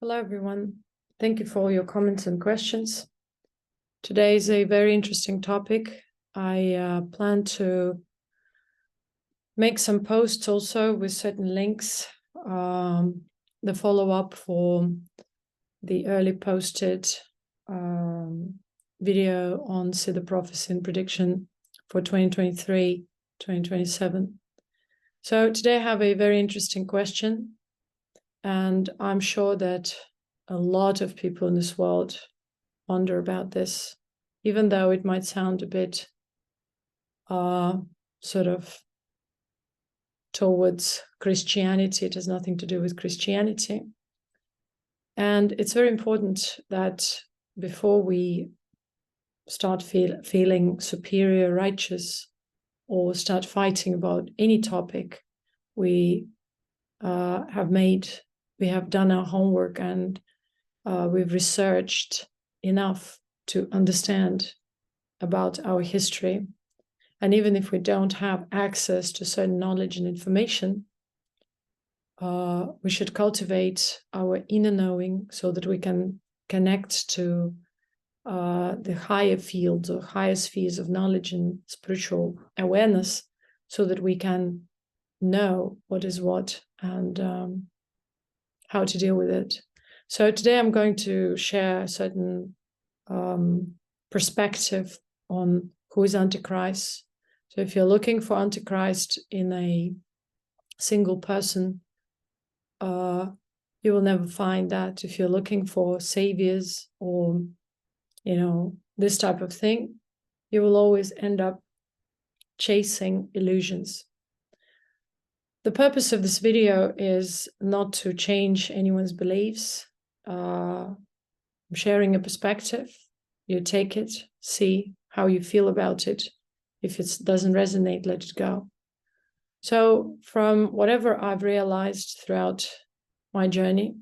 Hello, everyone. Thank you for all your comments and questions. Today is a very interesting topic. I plan to make some posts also with certain links, the follow-up for the early posted video on Siddha prophecy and prediction for 2023, 2027. So today I have a very interesting question. And I'm sure that a lot of people in this world wonder about this, even though it might sound a bit sort of towards Christianity. It has nothing to do with Christianity. And it's very important that before we start feeling superior, righteous, or start fighting about any topic, we have done our homework and we've researched enough to understand about our history. And even if we don't have access to certain knowledge and information, we should cultivate our inner knowing so that we can connect to the higher fields or higher spheres of knowledge and spiritual awareness so that we can know what is what and how to deal with it. So today I'm going to share a certain perspective on who is Antichrist. So if you're looking for Antichrist in a single person, you will never find that. If you're looking for saviors or, this type of thing, you will always end up chasing illusions. The purpose of this video is not to change anyone's beliefs. I'm sharing a perspective. You take it, see how you feel about it. If it doesn't resonate, let it go. So from whatever I've realized throughout my journey,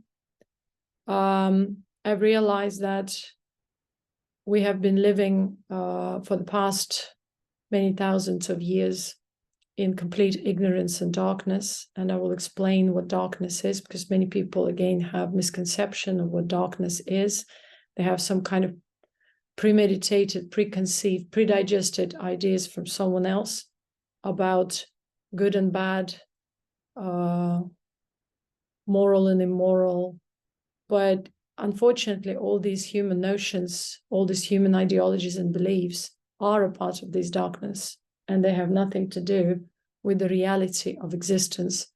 I've realized that we have been living for the past many thousands of years in complete ignorance and darkness. And I will explain what darkness is, because many people, again, have misconception of what darkness is. They have some kind of premeditated, preconceived, predigested ideas from someone else about good and bad, moral and immoral. But unfortunately, all these human notions, all these human ideologies and beliefs are a part of this darkness. And they have nothing to do with the reality of existence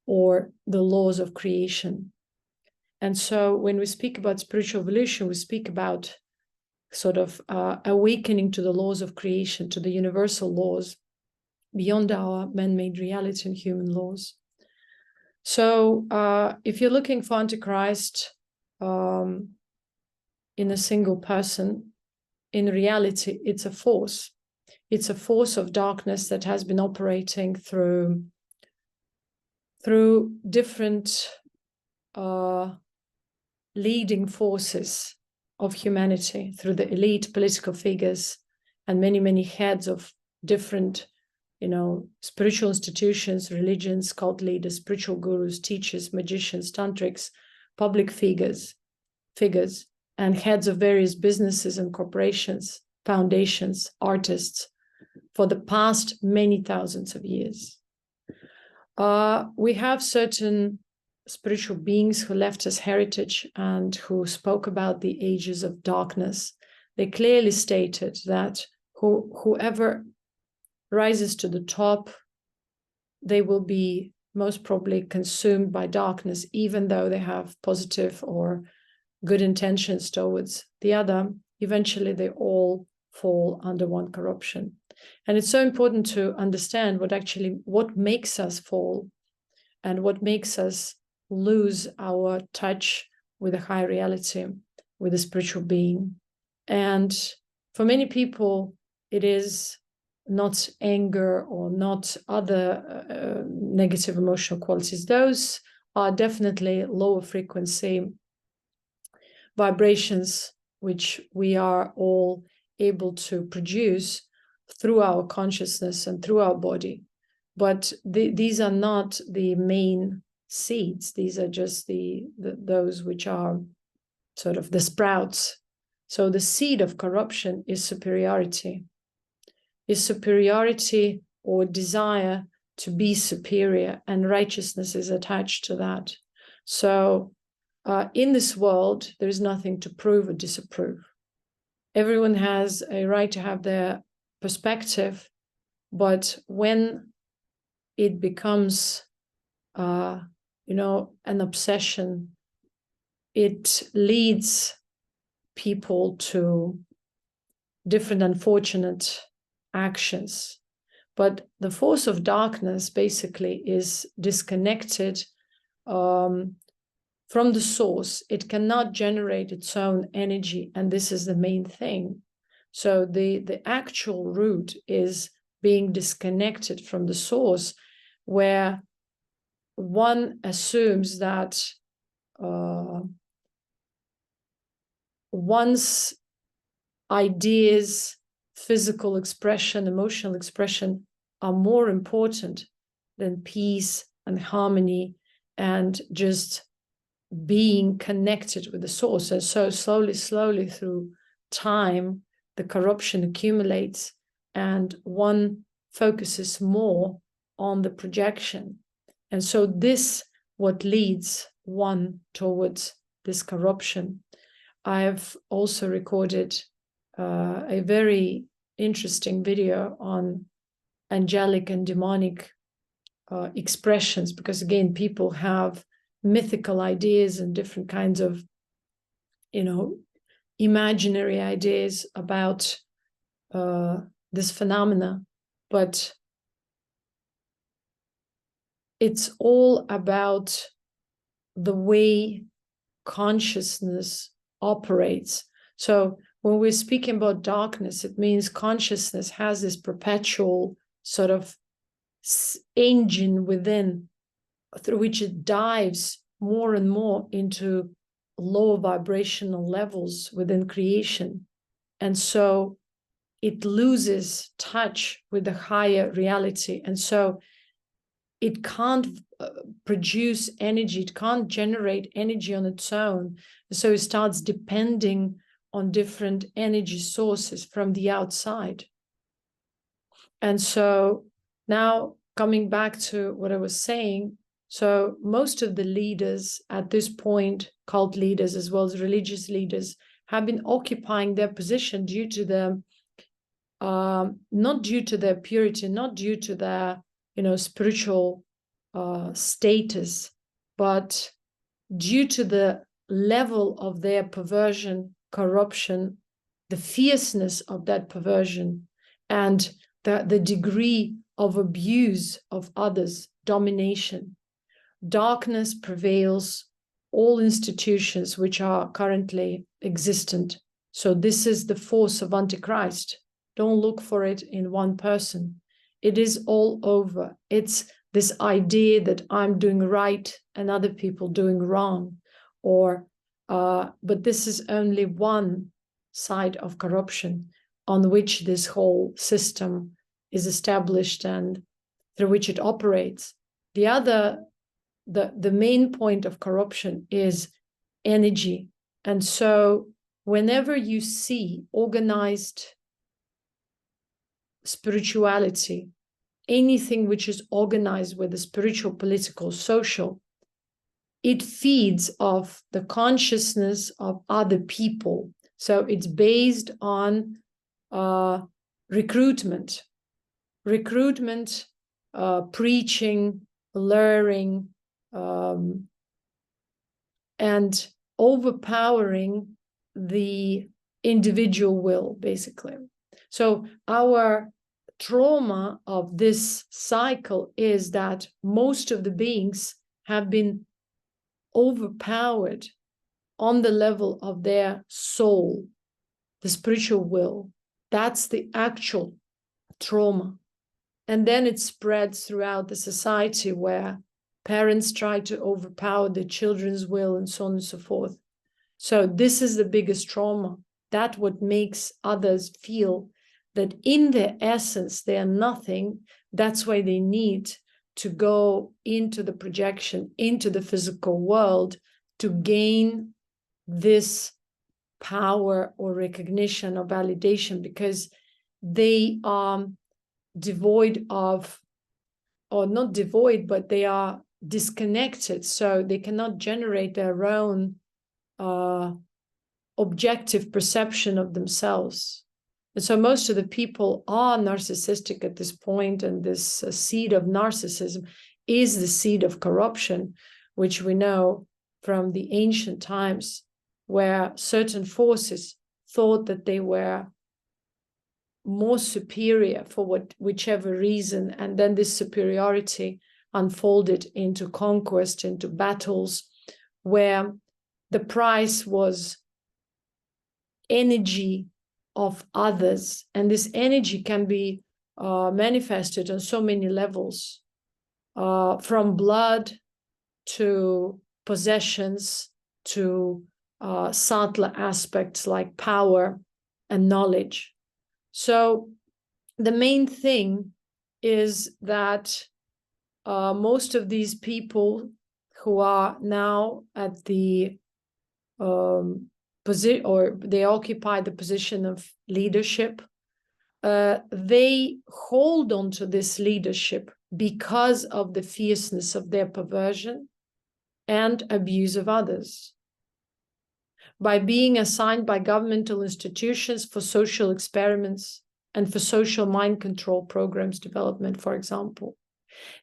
or the laws of creation. And so when we speak about spiritual evolution, we speak about sort of awakening to the laws of creation, to the universal laws beyond our man-made reality and human laws. So if you're looking for Antichrist in a single person, in reality, it's a force. It's a force of darkness that has been operating through different leading forces of humanity, through the elite political figures and many, many heads of different, spiritual institutions, religions, cult leaders, spiritual gurus, teachers, magicians, tantrics, public figures, and heads of various businesses and corporations, foundations, artists, for the past many thousands of years. We have certain spiritual beings who left us heritage and who spoke about the ages of darkness. They clearly stated that whoever rises to the top, they will be most probably consumed by darkness, even though they have positive or good intentions towards the other. Eventually, they all fall under one corruption. And it's so important to understand what makes us fall and what makes us lose our touch with a higher reality, with a spiritual being. And for many people, it is not anger or not other negative emotional qualities. Those are definitely lower frequency vibrations, which we are all able to produce through our consciousness and through our body. But these are not the main seeds. These are just those which are sort of the sprouts. So the seed of corruption is superiority or desire to be superior, and righteousness is attached to that. So in this world, there is nothing to prove or disapprove. Everyone has a right to have their perspective, but when it becomes, an obsession, it leads people to different unfortunate actions. But the force of darkness basically is disconnected from the source. It cannot generate its own energy, and this is the main thing. So the actual root is being disconnected from the source, where one assumes that one's ideas, physical expression, emotional expression are more important than peace and harmony and just being connected with the source. And so slowly through time, the corruption accumulates and one focuses more on the projection. And so this what leads one towards this corruption. I have also recorded a very interesting video on angelic and demonic expressions, because again, people have mythical ideas and different kinds of, imaginary ideas about this phenomena, but it's all about the way consciousness operates. So when we're speaking about darkness, it means consciousness has this perpetual sort of engine within, through which it dives more and more into lower vibrational levels within creation. And so it loses touch with the higher reality. And so it can't produce energy, it can't generate energy on its own. So it starts depending on different energy sources from the outside. And so now coming back to what I was saying, so most of the leaders at this point, cult leaders as well as religious leaders, have been occupying their position due to the, not due to their purity, not due to their, spiritual status, but due to the level of their perversion, corruption, the fierceness of that perversion, and the degree of abuse of others, domination. Darkness prevails all institutions which are currently existent. So this is the force of Antichrist. Don't look for it in one person. It is all over. It's this idea that I'm doing right and other people doing wrong, but this is only one side of corruption on which this whole system is established and through which it operates. The main point of corruption is energy. And so whenever you see organized spirituality, anything which is organized with the spiritual, political, social, it feeds off the consciousness of other people. So it's based on recruitment, preaching, luring, and overpowering the individual will, basically. So our trauma of this cycle is that most of the beings have been overpowered on the level of their soul, the spiritual will. That's the actual trauma. And then it spreads throughout the society where parents try to overpower their children's will and so on and so forth. So this is the biggest trauma. That's what makes others feel that in their essence, they are nothing. That's why they need to go into the projection, into the physical world, to gain this power or recognition or validation, because they are devoid of, or not devoid, but they are disconnected, so they cannot generate their own objective perception of themselves. And so most of the people are narcissistic at this point, and this seed of narcissism is the seed of corruption, which we know from the ancient times, where certain forces thought that they were more superior for whichever reason, and then this superiority unfolded into conquest, into battles, where the price was energy of others, and this energy can be manifested on so many levels, from blood to possessions to subtler aspects like power and knowledge. So the main thing is that most of these people who are now at the position, or they occupy the position of leadership, they hold on to this leadership because of the fierceness of their perversion and abuse of others. By being assigned by governmental institutions for social experiments and for social mind control programs development, for example.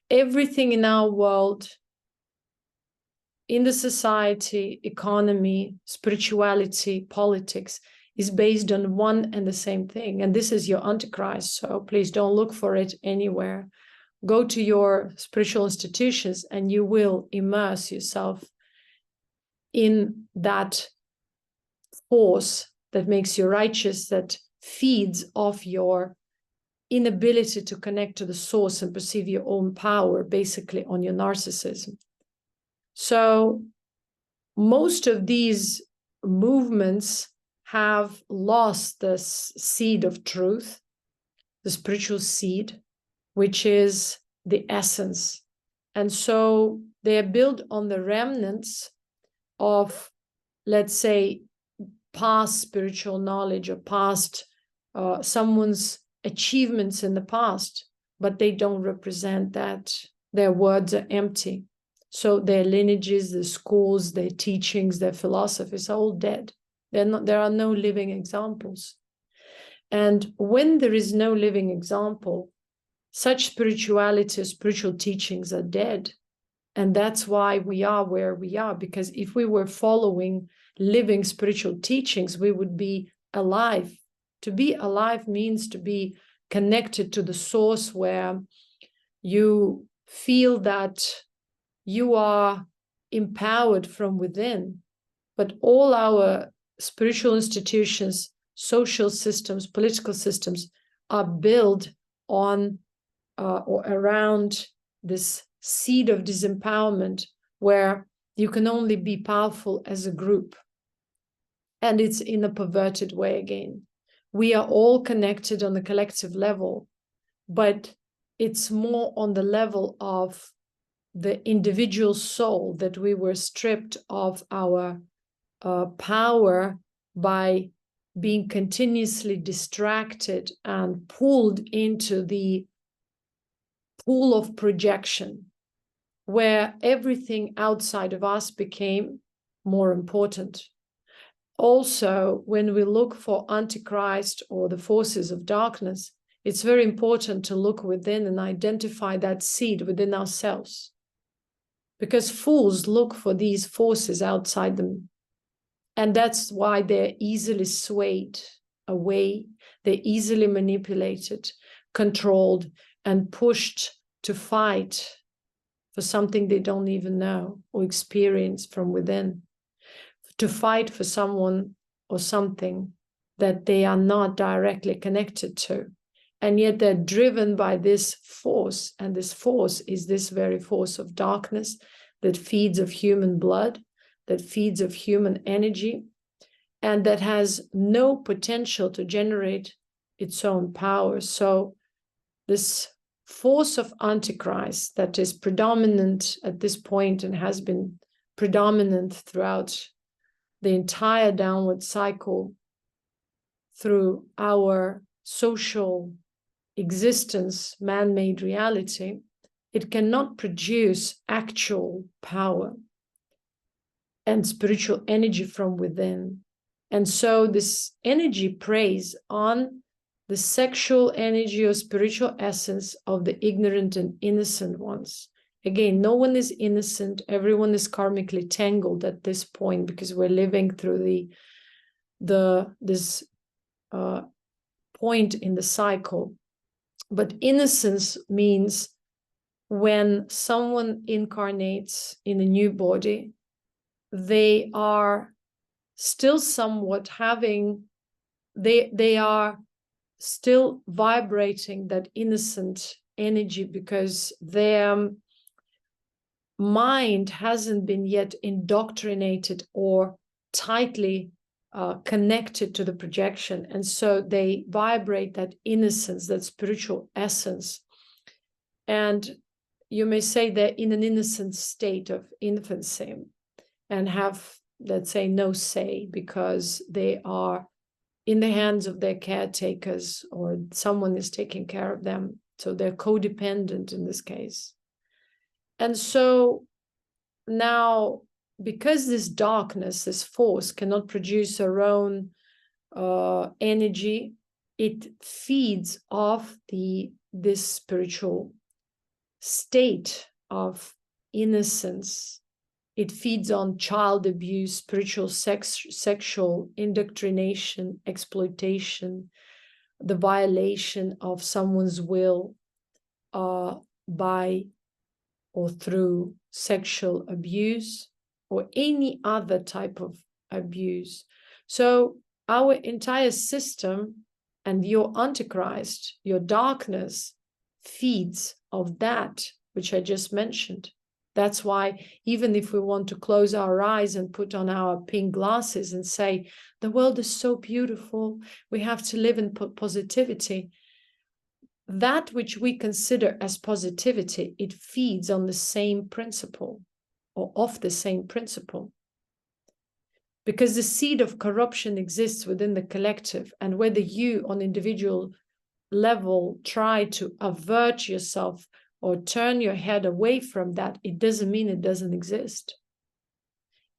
Everything in our world, in the society, economy, spirituality, politics, is based on one and the same thing. And this is your Antichrist, so please don't look for it anywhere. Go to your spiritual institutions and you will immerse yourself in that force that makes you righteous, that feeds off your inability to connect to the source and perceive your own power, basically on your narcissism. So most of these movements have lost the seed of truth, the spiritual seed, which is the essence. And so they are built on the remnants of, let's say, past spiritual knowledge or past someone's achievements in the past, but they don't represent that. Their words are empty. So their lineages, their schools, their teachings, their philosophies are all dead. There are no living examples. And when there is no living example, such spirituality, spiritual teachings are dead. And that's why we are where we are, because if we were following living spiritual teachings, we would be alive. To be alive means to be connected to the source, where you feel that you are empowered from within. But all our spiritual institutions, social systems, political systems are built on or around this seed of disempowerment, where you can only be powerful as a group. And it's in a perverted way again. We are all connected on the collective level, but it's more on the level of the individual soul that we were stripped of our power by being continuously distracted and pulled into the pool of projection, where everything outside of us became more important. Also, when we look for Antichrist or the forces of darkness, it's very important to look within and identify that seed within ourselves. Because fools look for these forces outside them. And that's why they're easily swayed away. They're easily manipulated, controlled, and pushed to fight for something they don't even know or experience from within. To fight for someone or something that they are not directly connected to. And yet they're driven by this force. And this force is this very force of darkness that feeds of human blood, that feeds of human energy, and that has no potential to generate its own power. So this force of Antichrist that is predominant at this point and has been predominant throughout the entire downward cycle through our social existence, man-made reality, it cannot produce actual power and spiritual energy from within. And so this energy preys on the sexual energy or spiritual essence of the ignorant and innocent ones. Again, no one is innocent. Everyone is karmically tangled at this point because we're living through this point in the cycle. But innocence means when someone incarnates in a new body, they are still somewhat having, they are still vibrating that innocent energy because their mind hasn't been yet indoctrinated or tightly connected to the projection. And so they vibrate that innocence, that spiritual essence. And you may say they're in an innocent state of infancy and have, let's say, no say because they are in the hands of their caretakers or someone is taking care of them. So they're codependent in this case. And so now, because this darkness, this force cannot produce our own energy, it feeds off this spiritual state of innocence. It feeds on child abuse, spiritual sexual indoctrination, exploitation, the violation of someone's will by or through sexual abuse or any other type of abuse. So our entire system and your Antichrist, your darkness, feeds of that which I just mentioned. That's why even if we want to close our eyes and put on our pink glasses and say, the world is so beautiful, we have to live in positivity, that which we consider as positivity, it feeds on the same principle or of the same principle. Because the seed of corruption exists within the collective, and whether you on individual level try to avert yourself or turn your head away from that, it doesn't mean it doesn't exist.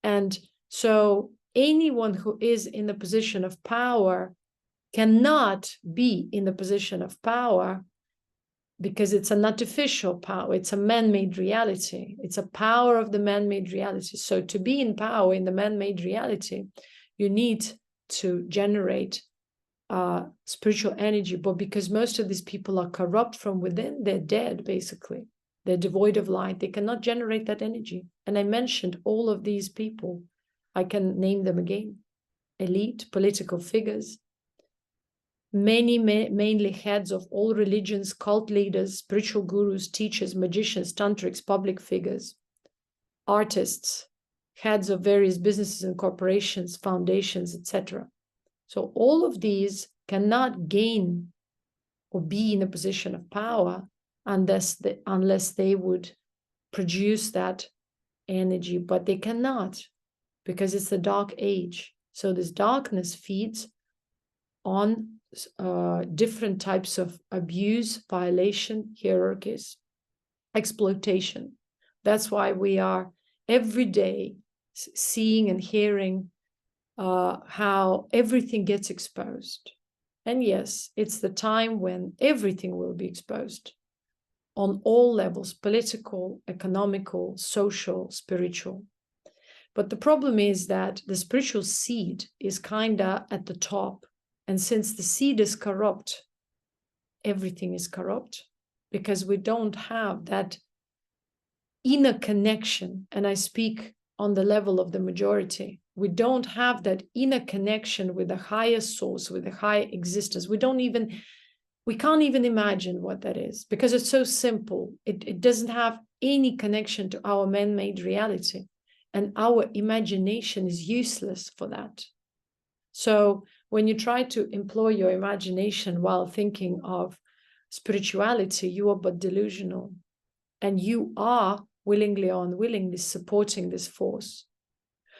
And so anyone who is in the position of power cannot be in the position of power because it's an artificial power. It's a man-made reality. It's a power of the man-made reality. So to be in power in the man-made reality, you need to generate spiritual energy. But because most of these people are corrupt from within, they're dead, basically. They're devoid of light. They cannot generate that energy. And I mentioned all of these people. I can name them again. Elite, political figures, mainly heads of all religions, cult leaders, spiritual gurus, teachers, magicians, tantrics, public figures, artists, heads of various businesses and corporations, foundations, etc. So all of these cannot gain or be in a position of power unless they would produce that energy, but they cannot because it's the dark age. So this darkness feeds on different types of abuse, violation, hierarchies, exploitation. That's why we are every day seeing and hearing how everything gets exposed. And yes, it's the time when everything will be exposed on all levels, political, economical, social, spiritual. But the problem is that the spiritual seed is kind of at the top. And since the seed is corrupt, everything is corrupt because we don't have that inner connection. And I speak on the level of the majority. We don't have that inner connection with the higher source, with the higher existence. We can't even imagine what that is because it's so simple. It doesn't have any connection to our man-made reality. And our imagination is useless for that. So when you try to employ your imagination while thinking of spirituality, you are but delusional. And you are willingly or unwillingly supporting this force.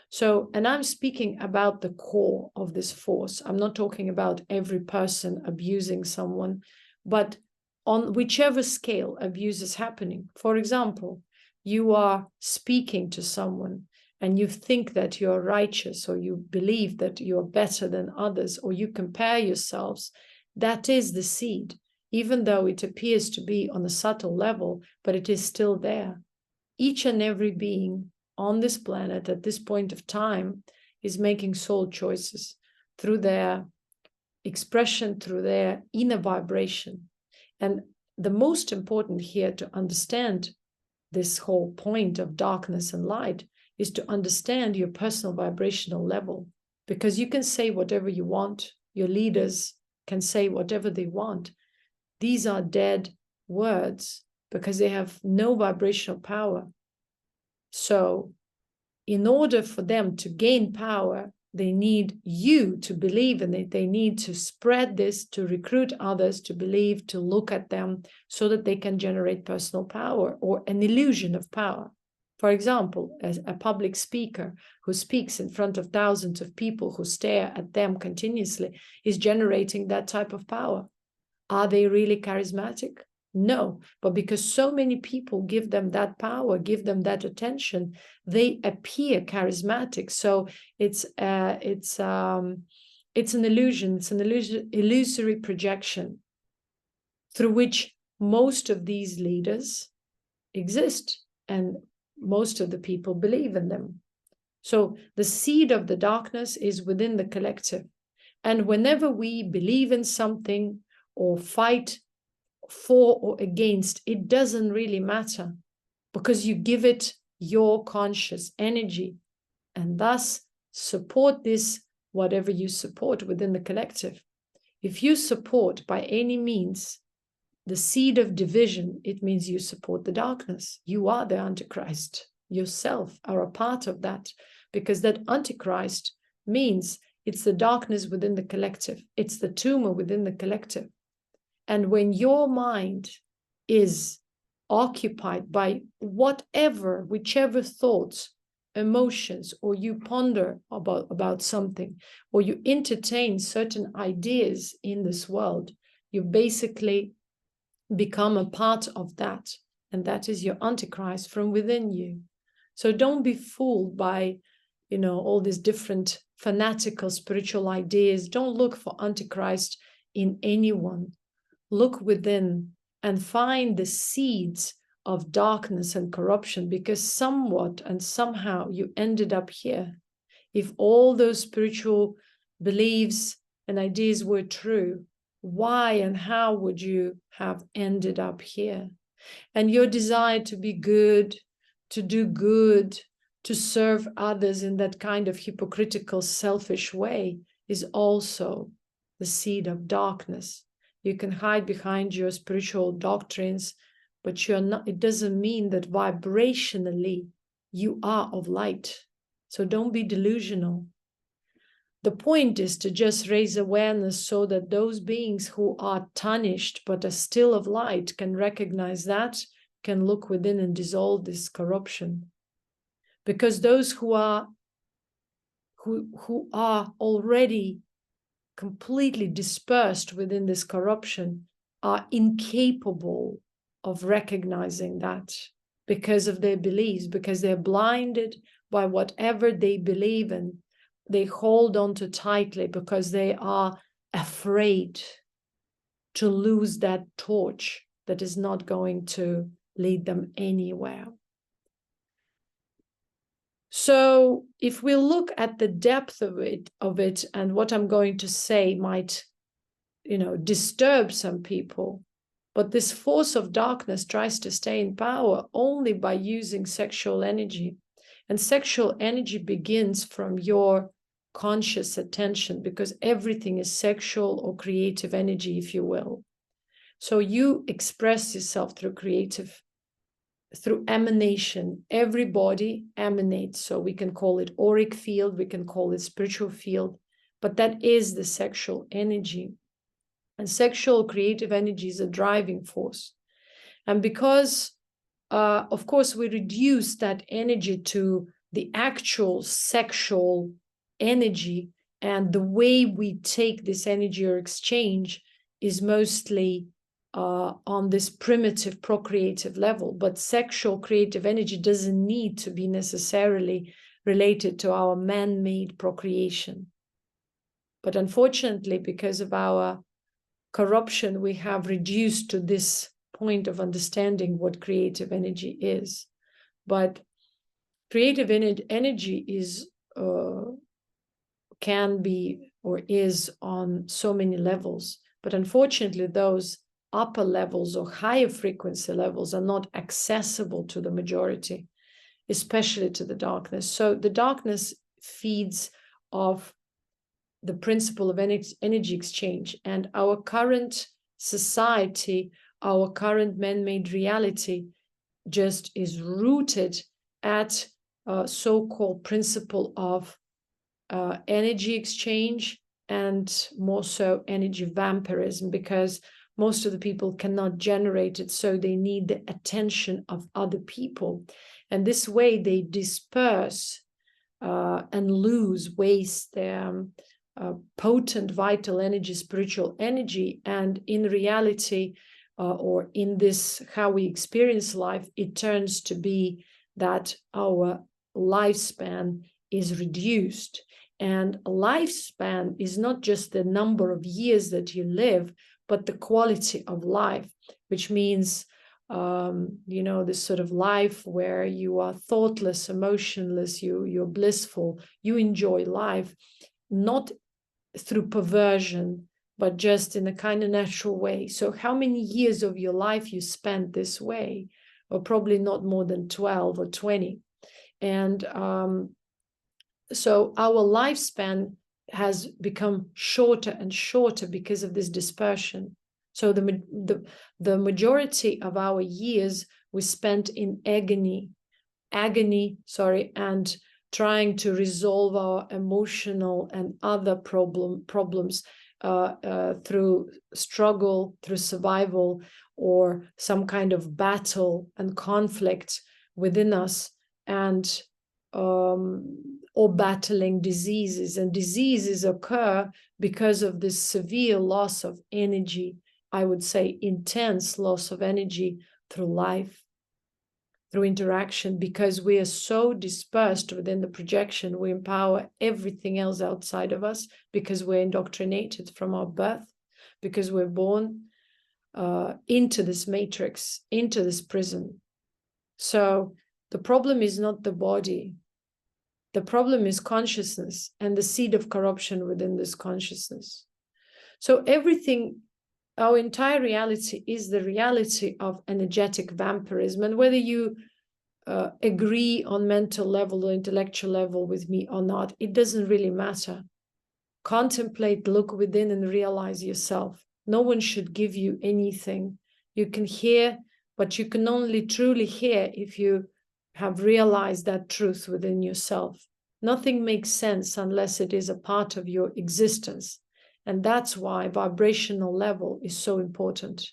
So, and I'm speaking about the core of this force. I'm not talking about every person abusing someone, but on whichever scale abuse is happening. For example, you are speaking to someone and you think that you're righteous, or you believe that you're better than others, or you compare yourselves. That is the seed, even though it appears to be on a subtle level, but it is still there. Each and every being on this planet at this point of time is making soul choices through their expression, through their inner vibration. And the most important here to understand this whole point of darkness and light is to understand your personal vibrational level, because you can say whatever you want. Your leaders can say whatever they want. These are dead words because they have no vibrational power. So in order for them to gain power, they need you to believe in it. They need to spread this, to recruit others to believe, to look at them, so that they can generate personal power or an illusion of power. For example, as a public speaker who speaks in front of thousands of people who stare at them continuously is generating that type of power. Are they really charismatic? No, but because so many people give them that power, give them that attention, they appear charismatic. So it's an illusion. It's an illusory projection through which most of these leaders exist, and most of the people believe in them. So the seed of the darkness is within the collective. And whenever we believe in something or fight for or against, it doesn't really matter, because you give it your conscious energy and thus support this, whatever you support within the collective. If you support by any means the seed of division, it means you support the darkness. You are the Antichrist. Yourself are a part of that, because that Antichrist means it's the darkness within the collective. It's the tumor within the collective. And when your mind is occupied by whichever thoughts, emotions, or you ponder about something, or you entertain certain ideas in this world, you basically become a part of that. And that is your Antichrist from within you. So don't be fooled by, all these different fanatical spiritual ideas. Don't look for Antichrist in anyone. Look within and find the seeds of darkness and corruption, because somewhat and somehow you ended up here. If all those spiritual beliefs and ideas were true, why and how would you have ended up here? And your desire to be good, to do good, to serve others in that kind of hypocritical, selfish way is also the seed of darkness. You can hide behind your spiritual doctrines, but you're not. It doesn't mean that vibrationally you are of light. So don't be delusional. The point is to just raise awareness so that those beings who are tarnished but are still of light can recognize that, can look within and dissolve this corruption. Because those who are already completely dispersed within this corruption are incapable of recognizing that, because of their beliefs, because they're blinded by whatever they believe in. They hold on to tightly because they are afraid to lose that torch that is not going to lead them anywhere. So if we look at the depth of it, and what I'm going to say might, disturb some people, but this force of darkness tries to stay in power only by using sexual energy. And sexual energy begins from your conscious attention, because everything is sexual or creative energy, if you will. So you express yourself through emanation. Everybody emanates. So we can call it auric field, we can call it spiritual field, but that is the sexual energy. And sexual creative energy is a driving force. And because, of course, we reduce that energy to the actual sexual energy, and the way we take this energy or exchange is mostly on this primitive procreative level. But sexual creative energy doesn't need to be necessarily related to our man-made procreation. But unfortunately, because of our corruption, we have reduced to this point of understanding what creative energy is. But creative energy is can be or is on so many levels, but unfortunately those upper levels or higher frequency levels are not accessible to the majority, especially to the darkness. So the darkness feeds off the principle of energy exchange, and our current society, our current man-made reality just is rooted at so-called principle of energy exchange, and more so energy vampirism, because most of the people cannot generate it, so they need the attention of other people. And this way they disperse and lose, waste their potent vital energy, spiritual energy. And in reality, or in this how we experience life, it turns to be that our lifespan is reduced. And a lifespan is not just the number of years that you live, but the quality of life, which means you know, this sort of life where you are thoughtless, emotionless, you're blissful, you enjoy life, not through perversion, but just in a kind of natural way. So how many years of your life you spent this way? Or probably not more than 12 or 20. And so our lifespan has become shorter and shorter because of this dispersion. So the majority of our years we spent in agony, and trying to resolve our emotional and other problems through struggle, through survival, or some kind of battle and conflict within us, and or battling diseases. And diseases occur because of this severe loss of energy, I would say intense loss of energy through life, through interaction, because we are so dispersed within the projection. We empower everything else outside of us because we're indoctrinated from our birth, because we're born into this matrix, into this prison. So the problem is not the body. The problem is consciousness and the seed of corruption within this consciousness. So everything, our entire reality is the reality of energetic vampirism. And whether you agree on mental level or intellectual level with me or not, it doesn't really matter. Contemplate, look within and realize yourself. No one should give you anything. You can hear, but you can only truly hear if you have realized that truth within yourself. Nothing makes sense unless it is a part of your existence. And that's why vibrational level is so important.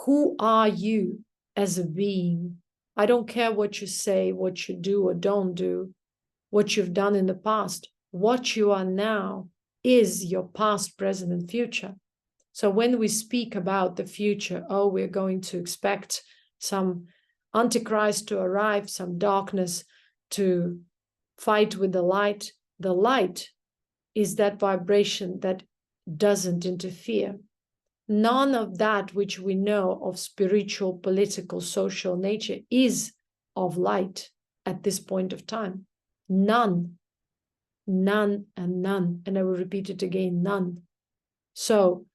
Who are you as a being? I don't care what you say, what you do or don't do, what you've done in the past. What you are now is your past, present, and future. So when we speak about the future, oh, we're going to expect some Antichrist to arrive, some darkness to fight with the light. The light is that vibration that doesn't interfere. None of that which we know of spiritual, political, social nature is of light at this point of time. None, none, and none. And I will repeat it again, none. So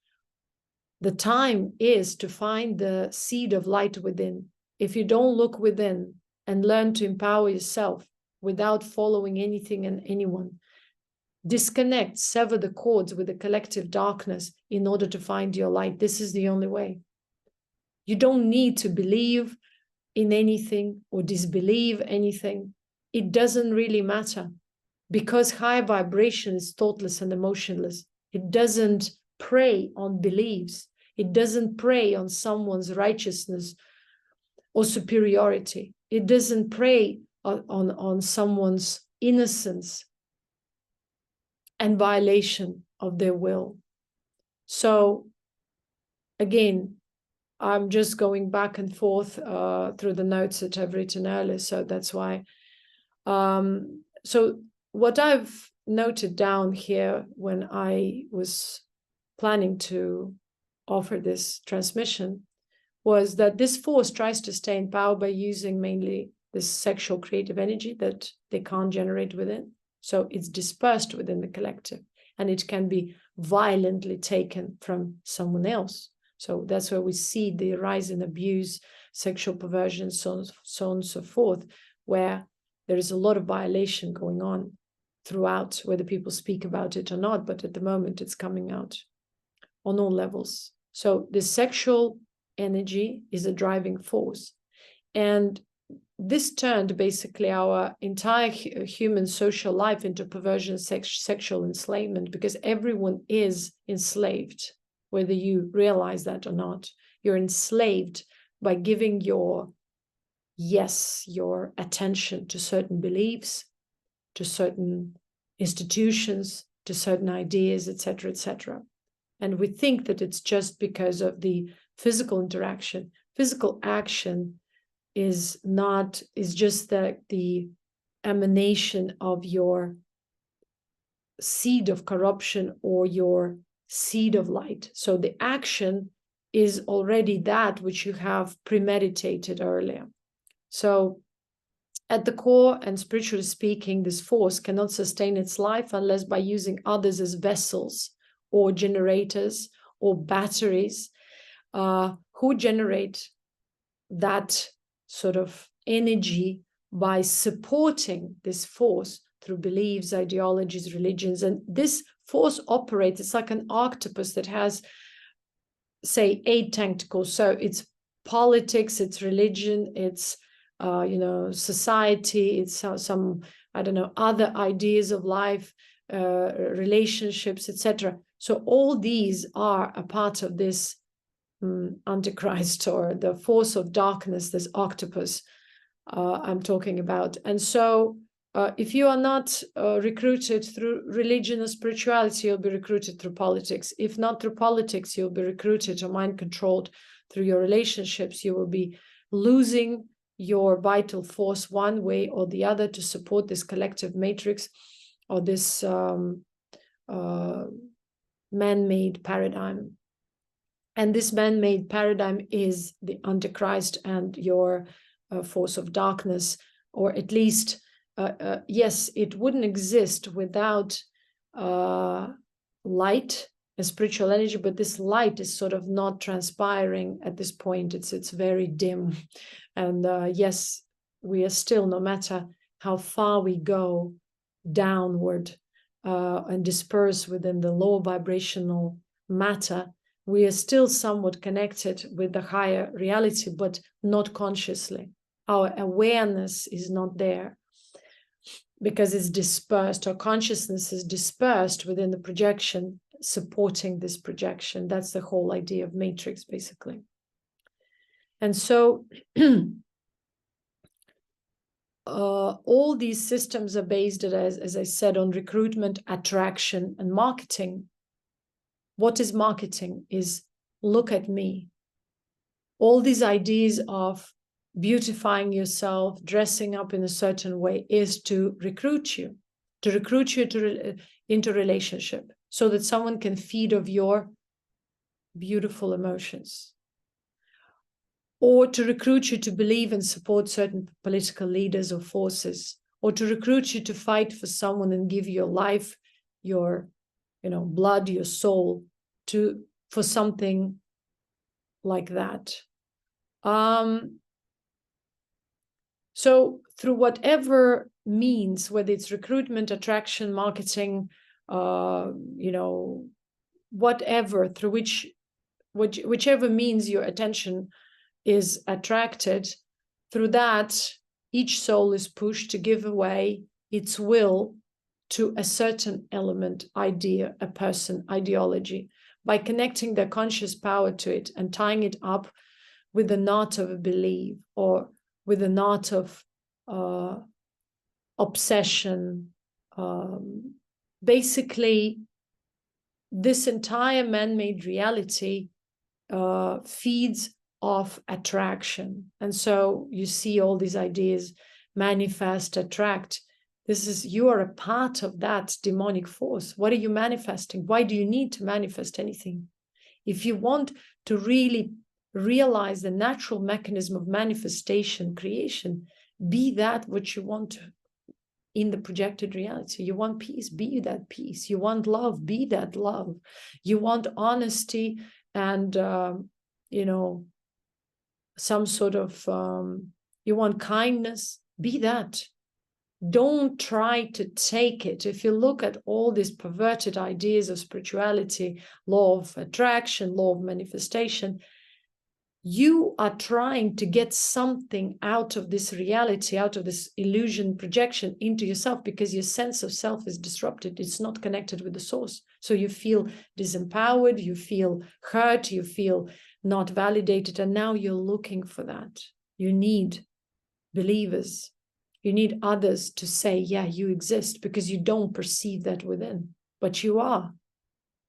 the time is to find the seed of light within. If you don't look within and learn to empower yourself without following anything and anyone, disconnect, sever the cords with the collective darkness in order to find your light. This is the only way. You don't need to believe in anything or disbelieve anything. It doesn't really matter, because high vibration is thoughtless and emotionless. It doesn't prey on beliefs. It doesn't prey on someone's righteousness or superiority. It doesn't prey on someone's innocence and violation of their will. So again, I'm just going back and forth through the notes that I've written earlier, so that's why. So what I've noted down here when I was planning to offer this transmission was that this force tries to stay in power by using mainly this sexual creative energy that they can't generate within. So it's dispersed within the collective, and it can be violently taken from someone else. So that's where we see the rise in abuse, sexual perversion, so on and so forth, where there is a lot of violation going on throughout, whether people speak about it or not, but at the moment it's coming out on all levels. So the sexual energy is a driving force. And this turned basically our entire human social life into perversion, sexual enslavement, because everyone is enslaved, whether you realize that or not. You're enslaved by giving your attention to certain beliefs, to certain institutions, to certain ideas, etc., etc. And we think that it's just because of the physical interaction. Physical action is just the emanation of your seed of corruption or your seed of light. So the action is already that which you have premeditated earlier. So at the core, and spiritually speaking, this force cannot sustain its life unless by using others as vessels or generators or batteries who generate that sort of energy by supporting this force through beliefs, ideologies, religions. And this force operates, it's like an octopus that has, say, 8 tentacles. So it's politics, it's religion, it's society, it's some, I don't know, other ideas of life, relationships, etc. So all these are a part of this Antichrist, or the force of darkness, this octopus I'm talking about. And so if you are not recruited through religion or spirituality, you'll be recruited through politics. If not through politics, you'll be recruited or mind controlled through your relationships. You will be losing your vital force one way or the other to support this collective matrix or this man-made paradigm. And this man-made paradigm is the Antichrist and your force of darkness, or at least, yes, it wouldn't exist without light and spiritual energy, but this light is sort of not transpiring at this point. It's very dim. And yes, we are still, no matter how far we go downward and disperse within the low vibrational matter, we are still somewhat connected with the higher reality, but not consciously. Our awareness is not there because it's dispersed. Our consciousness is dispersed within the projection, supporting this projection. That's the whole idea of matrix, basically. And so all these systems are based, as I said, on recruitment, attraction, and marketing. What is marketing? Is look at me. All these ideas of beautifying yourself, dressing up in a certain way, is to recruit you into relationship, so that someone can feed of your beautiful emotions, or to recruit you to believe and support certain political leaders or forces, or to recruit you to fight for someone and give your life, your blood, your soul for something like that. So through whatever means, whether it's recruitment, attraction, marketing, whatever, through whichever means your attention is attracted, through that, each soul is pushed to give away its will to a certain element, idea, a person, ideology. by connecting their conscious power to it and tying it up with the knot of a belief or with the knot of obsession. Basically, this entire man-made reality feeds off attraction. And so you see all these ideas, manifest, attract. You are a part of that demonic force. What are you manifesting? Why do you need to manifest anything? If you want to really realize the natural mechanism of manifestation, creation, be that what you want in the projected reality. You want peace, be that peace. You want love, be that love. You want honesty and, some sort of, you want kindness, be that. Don't try to take it. If you look at all these perverted ideas of spirituality, law of attraction, law of manifestation, you are trying to get something out of this reality, out of this illusion projection into yourself, because your sense of self is disrupted. It's not connected with the source. So you feel disempowered, you feel hurt, you feel not validated. And now you're looking for that. You need believers. You need others to say, yeah, you exist, because you don't perceive that within, but you are.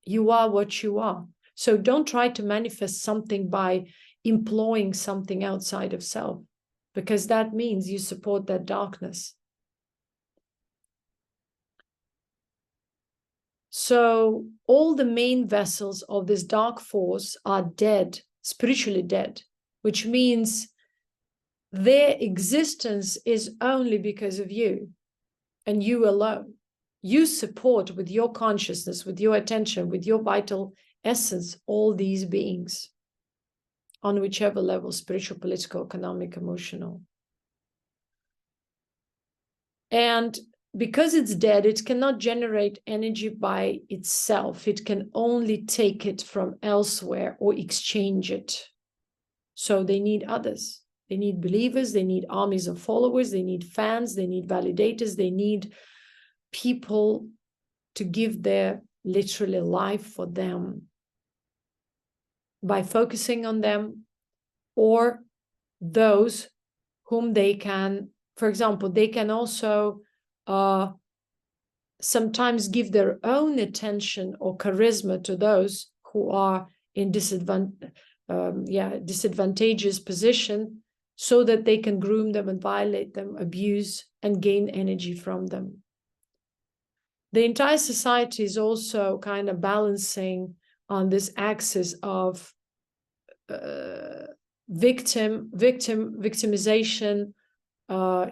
You are what you are. So don't try to manifest something by employing something outside of self, because that means you support that darkness. So all the main vessels of this dark force are dead, spiritually dead, which means their existence is only because of you and you alone. You support with your consciousness, with your attention, with your vital essence, all these beings on whichever level, spiritual, political, economic, emotional. And because it's dead, it cannot generate energy by itself. It can only take it from elsewhere or exchange it. So they need others. They need believers. They need armies of followers. They need fans. They need validators. They need people to give their literally life for them by focusing on them, or those whom they can, for example, they can also sometimes give their own attention or charisma to those who are in disadvantageous position, so that they can groom them and violate them, abuse, and gain energy from them. The entire society is also kind of balancing on this axis of victimization,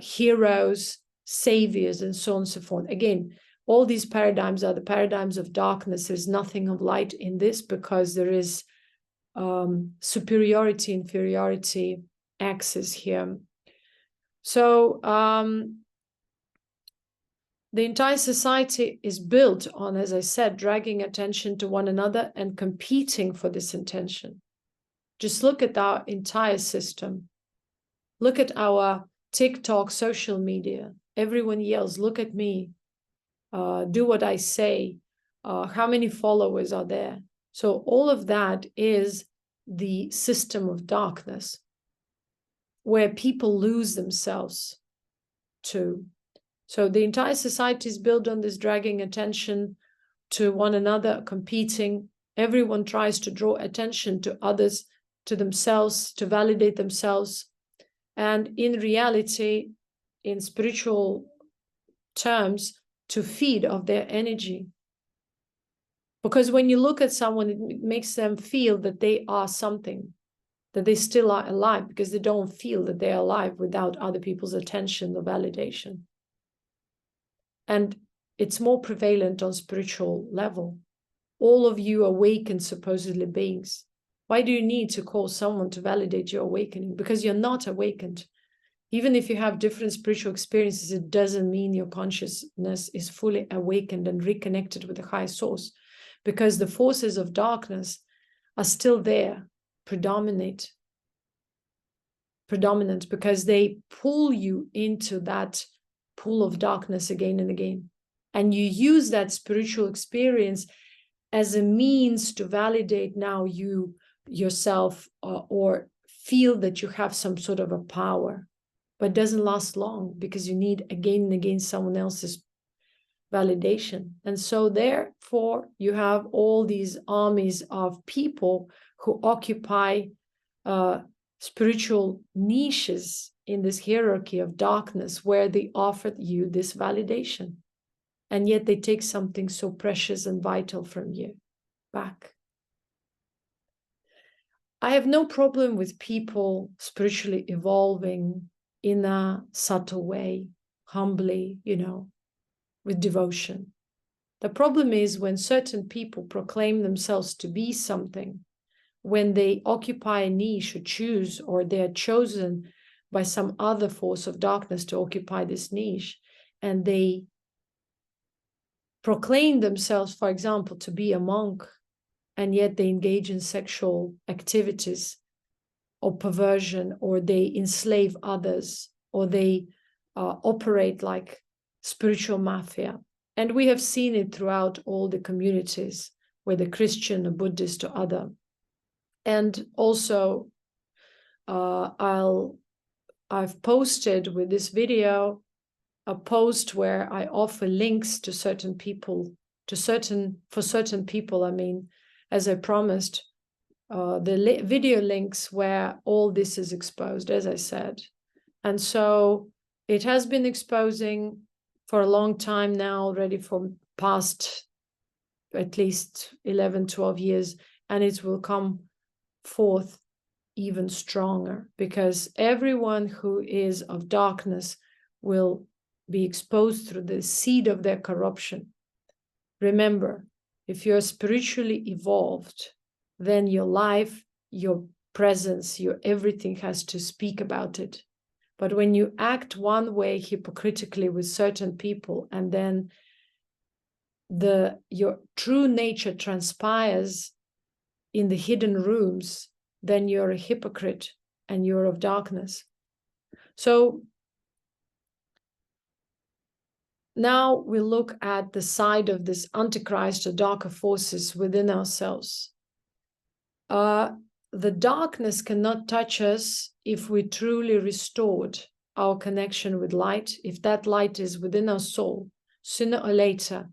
heroes, saviors, and so on and so forth. Again, all these paradigms are the paradigms of darkness. There's nothing of light in this, because there is superiority, inferiority axis here. So the entire society is built on, as I said, dragging attention to one another and competing for this attention. Just look at our entire system. Look at our TikTok, social media. Everyone yells, look at me, do what I say. How many followers are there? So all of that is the system of darkness, where people lose themselves to. So the entire society is built on this dragging attention to one another, competing. Everyone tries to draw attention to others, to themselves, to validate themselves. And in reality, in spiritual terms, to feed off their energy. Because when you look at someone, it makes them feel that they are something, that they still are alive, because they don't feel that they're alive without other people's attention or validation. And it's more prevalent on spiritual level. All of you awakened, supposedly beings. Why do you need to call someone to validate your awakening? Because you're not awakened. Even if you have different spiritual experiences, it doesn't mean your consciousness is fully awakened and reconnected with the high source, because the forces of darkness are still there, predominant, because they pull you into that pool of darkness again and again. And you use that spiritual experience as a means to validate now yourself or feel that you have some sort of a power, but it doesn't last long because you need again and again someone else's validation. And so therefore you have all these armies of people who occupy spiritual niches in this hierarchy of darkness where they offer you this validation. And yet they take something so precious and vital from you back. I have no problem with people spiritually evolving in a subtle way, humbly, with devotion. The problem is when certain people proclaim themselves to be something, when they occupy a niche or choose, or they are chosen by some other force of darkness to occupy this niche, and they proclaim themselves, for example, to be a monk, and yet they engage in sexual activities or perversion, or they enslave others, or they operate like spiritual mafia. And we have seen it throughout all the communities, whether Christian or Buddhist or other. And also, I've posted with this video a post where I offer links to certain people, for certain people, as I promised, the video links where all this is exposed, as I said. And so it has been exposing for a long time now already, for past at least 11, 12 years, and it will come forth even stronger because everyone who is of darkness will be exposed through the seed of their corruption. Remember, if you're spiritually evolved, then your life, your presence, your everything has to speak about it. But when you act one way hypocritically with certain people, and then your true nature transpires in the hidden rooms, then you're a hypocrite and you're of darkness. So now we look at the side of this Antichrist or darker forces within ourselves. The darkness cannot touch us if we truly restored our connection with light. If that light is within our soul, sooner or later,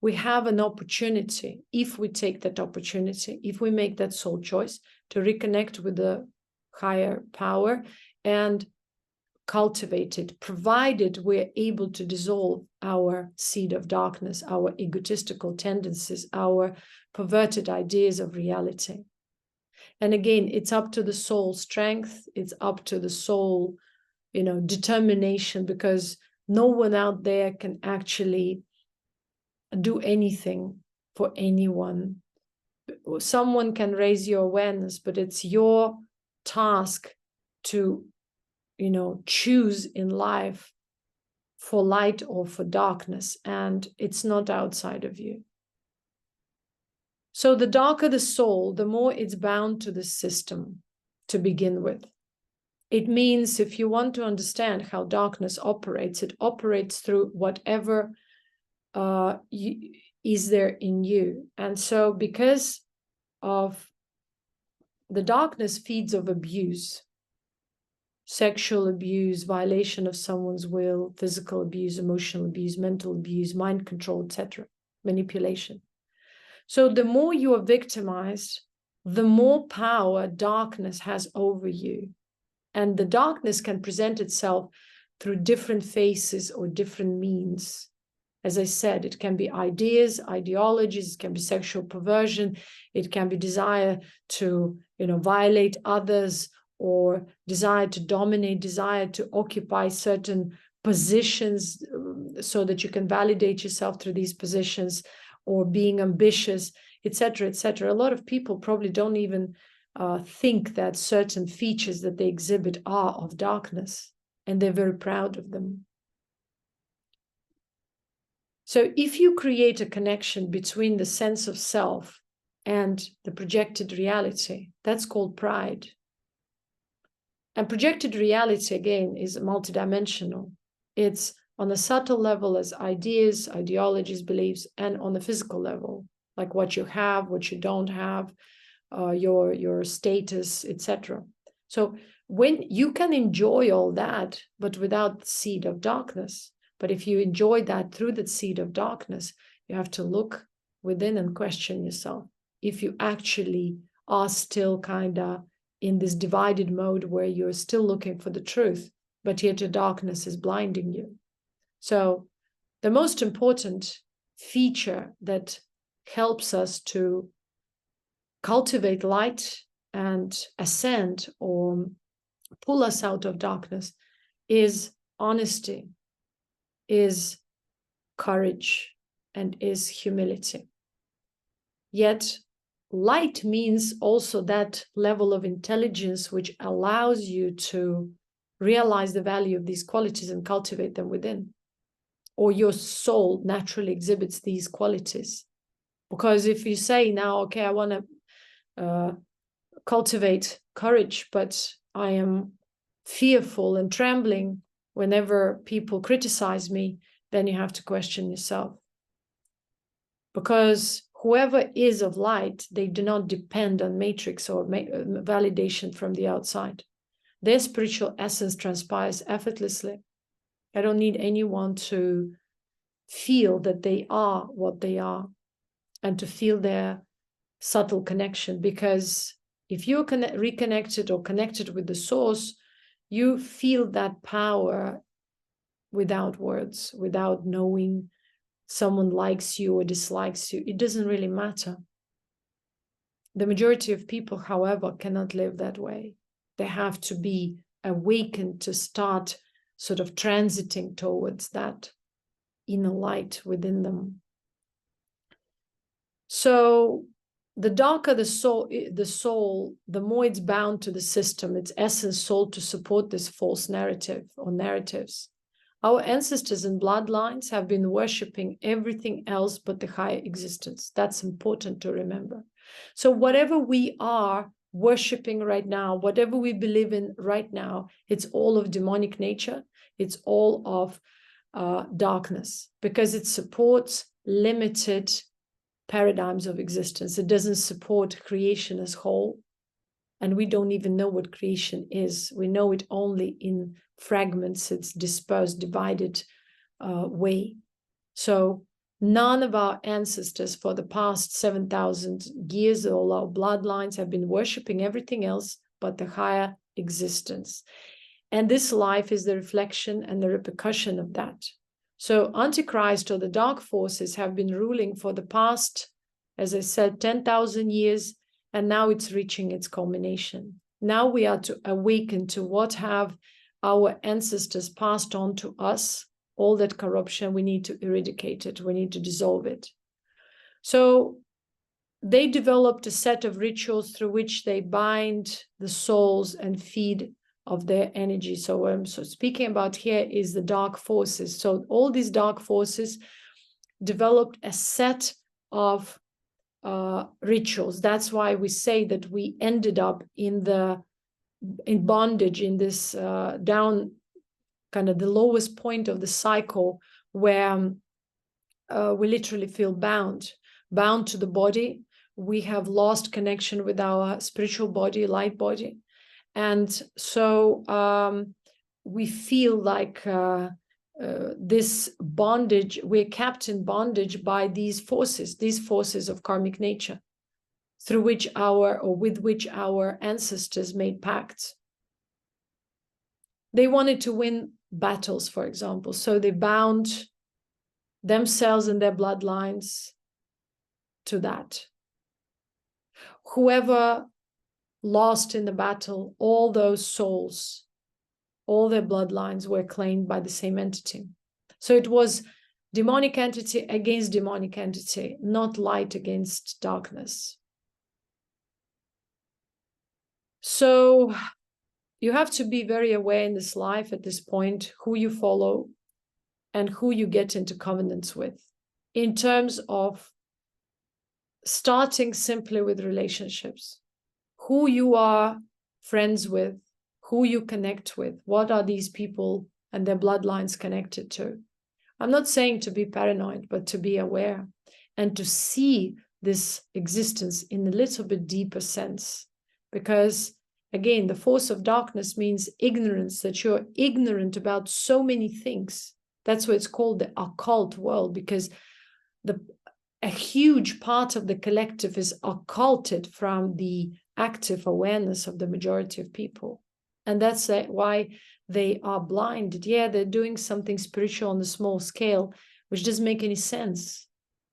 we have an opportunity, if we take that opportunity, if we make that soul choice, to reconnect with the higher power and cultivate it, provided we're able to dissolve our seed of darkness, our egotistical tendencies, our perverted ideas of reality. And again, it's up to the soul strength, it's up to the soul, determination, because no one out there can actually do anything for anyone. Someone can raise your awareness, but it's your task to, choose in life for light or for darkness, and it's not outside of you. So the darker the soul, the more it's bound to the system to begin with. It means if you want to understand how darkness operates, it operates through whatever is there in you. And so because of the darkness feeds of abuse, sexual abuse, violation of someone's will, physical abuse, emotional abuse, mental abuse, mind control, etc., manipulation. So the more you are victimized, the more power darkness has over you. And the darkness can present itself through different faces or different means. As I said, it can be ideas, ideologies, it can be sexual perversion, it can be desire to, violate others, or desire to dominate, desire to occupy certain positions so that you can validate yourself through these positions, or being ambitious, etc., etc. A lot of people probably don't even think that certain features that they exhibit are of darkness, and they're very proud of them. So if you create a connection between the sense of self and the projected reality, that's called pride. And projected reality, again, is multidimensional. It's on a subtle level as ideas, ideologies, beliefs, and on the physical level like what you have, what you don't have, your status, etc. So when you can enjoy all that, but without the seed of darkness, but if you enjoy that through the seed of darkness, you have to look within and question yourself if you actually are still kind of in this divided mode where you're still looking for the truth, but yet your darkness is blinding you. So the most important feature that helps us to cultivate light and ascend or pull us out of darkness is honesty, is courage, and is humility. Yet light means also that level of intelligence which allows you to realize the value of these qualities and cultivate them within. Or your soul naturally exhibits these qualities. Because if you say now, okay, I want to cultivate courage, but I am fearful and trembling whenever people criticize me, then you have to question yourself. Because whoever is of light, they do not depend on matrix or validation from the outside. Their spiritual essence transpires effortlessly. I don't need anyone to feel that they are what they are and to feel their subtle connection, because if you're reconnected or connected with the source, you feel that power without words, without knowing someone likes you or dislikes you. It doesn't really matter. The majority of people, however, cannot live that way. They have to be awakened to start sort of transiting towards that inner light within them. So the darker the soul, the more it's bound to the system, its essence, soul, to support this false narrative or narratives. Our ancestors and bloodlines have been worshipping everything else but the higher existence. That's important to remember. So whatever we are worshipping right now, whatever we believe in right now, it's all of demonic nature. It's all of darkness, because it supports limited paradigms of existence. It doesn't support creation as whole. And we don't even know what creation is. We know it only in fragments, its dispersed, divided way. So none of our ancestors for the past 7,000 years, all our bloodlines have been worshipping everything else but the higher existence. And this life is the reflection and the repercussion of that. So Antichrist, or the dark forces, have been ruling for the past, as I said, 10,000 years, and now it's reaching its culmination. Now we are to awaken to what have our ancestors passed on to us. All that corruption, we need to eradicate it. We need to dissolve it. So they developed a set of rituals through which they bind the souls and feed of their energy. So what I'm speaking about here is the dark forces. So all these dark forces developed a set of rituals. That's why we say that we ended up in bondage, in this down, kind of the lowest point of the cycle, where we literally feel bound to the body. We have lost connection with our spiritual body, light body. And so we feel like this bondage, we're kept in bondage by these forces of karmic nature, through which with which our ancestors made pacts. They wanted to win battles, for example, so they bound themselves and their bloodlines to that. Whoever lost in the battle, all those souls, all their bloodlines were claimed by the same entity. So it was demonic entity against demonic entity, not light against darkness. So you have to be very aware in this life at this point who you follow and who you get into covenants with, in terms of starting simply with relationships. Who you are friends with, who you connect with, what are these people and their bloodlines connected to. I'm not saying to be paranoid, but to be aware and to see this existence in a little bit deeper sense. Because again, the force of darkness means ignorance, that you're ignorant about so many things. That's why it's called the occult world, because a huge part of the collective is occulted from the active awareness of the majority of people. And that's why they are blinded. Yeah, they're doing something spiritual on a small scale, which doesn't make any sense.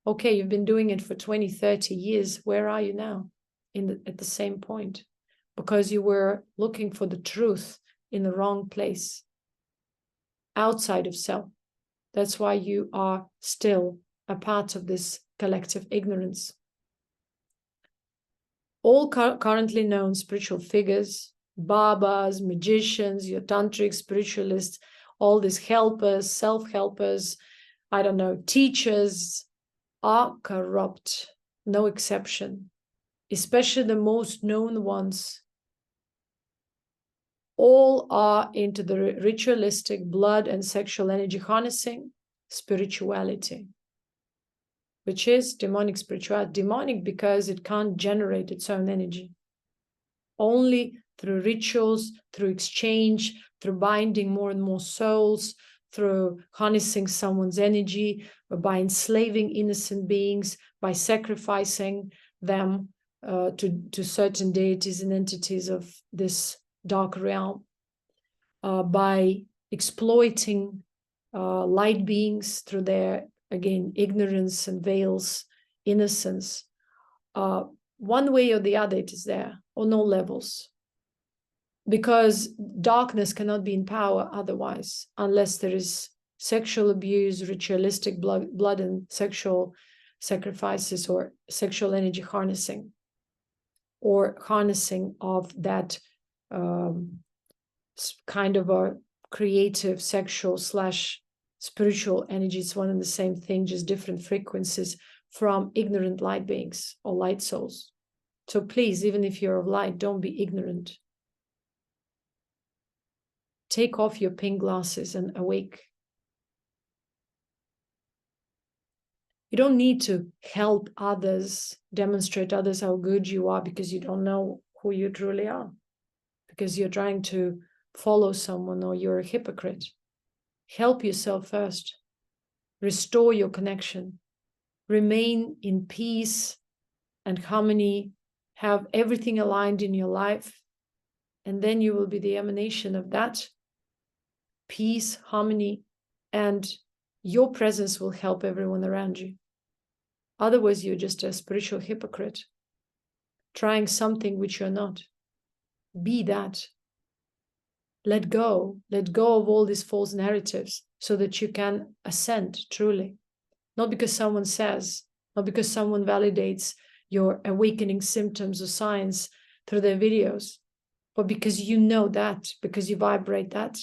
Okay, you've been doing it for 20, 30 years. Where are you now? At the same point. Because you were looking for the truth in the wrong place, outside of self. That's why you are still a part of this collective ignorance. All currently known spiritual figures, Babas, magicians, your tantric spiritualists, all these helpers, self-helpers, I don't know, teachers, are corrupt, no exception, especially the most known ones. All are into the ritualistic blood and sexual energy harnessing spirituality, which is demonic spirituality. Demonic because it can't generate its own energy. Only through rituals, through exchange, through binding more and more souls, through harnessing someone's energy, by enslaving innocent beings, by sacrificing them to certain deities and entities of this dark realm, by exploiting light beings through their, again, ignorance and veils, innocence. One way or the other it is there, on all levels. Because darkness cannot be in power otherwise, unless there is sexual abuse, ritualistic blood and sexual sacrifices, or sexual energy harnessing, or harnessing of that kind of a creative sexual / spiritual energy. It's one and the same thing, just different frequencies from ignorant light beings or light souls. So please, even if you're of light, don't be ignorant. Take off your pink glasses and awake. You don't need to help others, demonstrate others how good you are, because you don't know who you truly are, because you're trying to follow someone, or you're a hypocrite. Help yourself first. Restore your connection. Remain in peace and harmony. Have everything aligned in your life. And then you will be the emanation of that peace, harmony, and your presence will help everyone around you. Otherwise, you're just a spiritual hypocrite, trying something which you're not. Be that. Let go of all these false narratives, so that you can ascend truly. Not because someone says, not because someone validates your awakening symptoms or signs through their videos, but because you know that, because you vibrate that,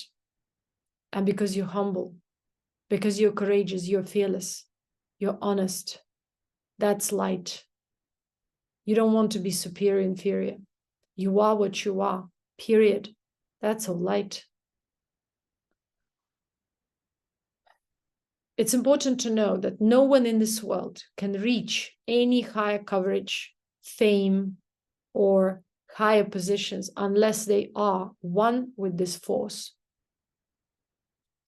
and because you're humble, because you're courageous, you're fearless, you're honest. That's light. You don't want to be superior, inferior. You are what you are, period. That's all light. It's important to know that no one in this world can reach any higher coverage, fame, or higher positions unless they are one with this force.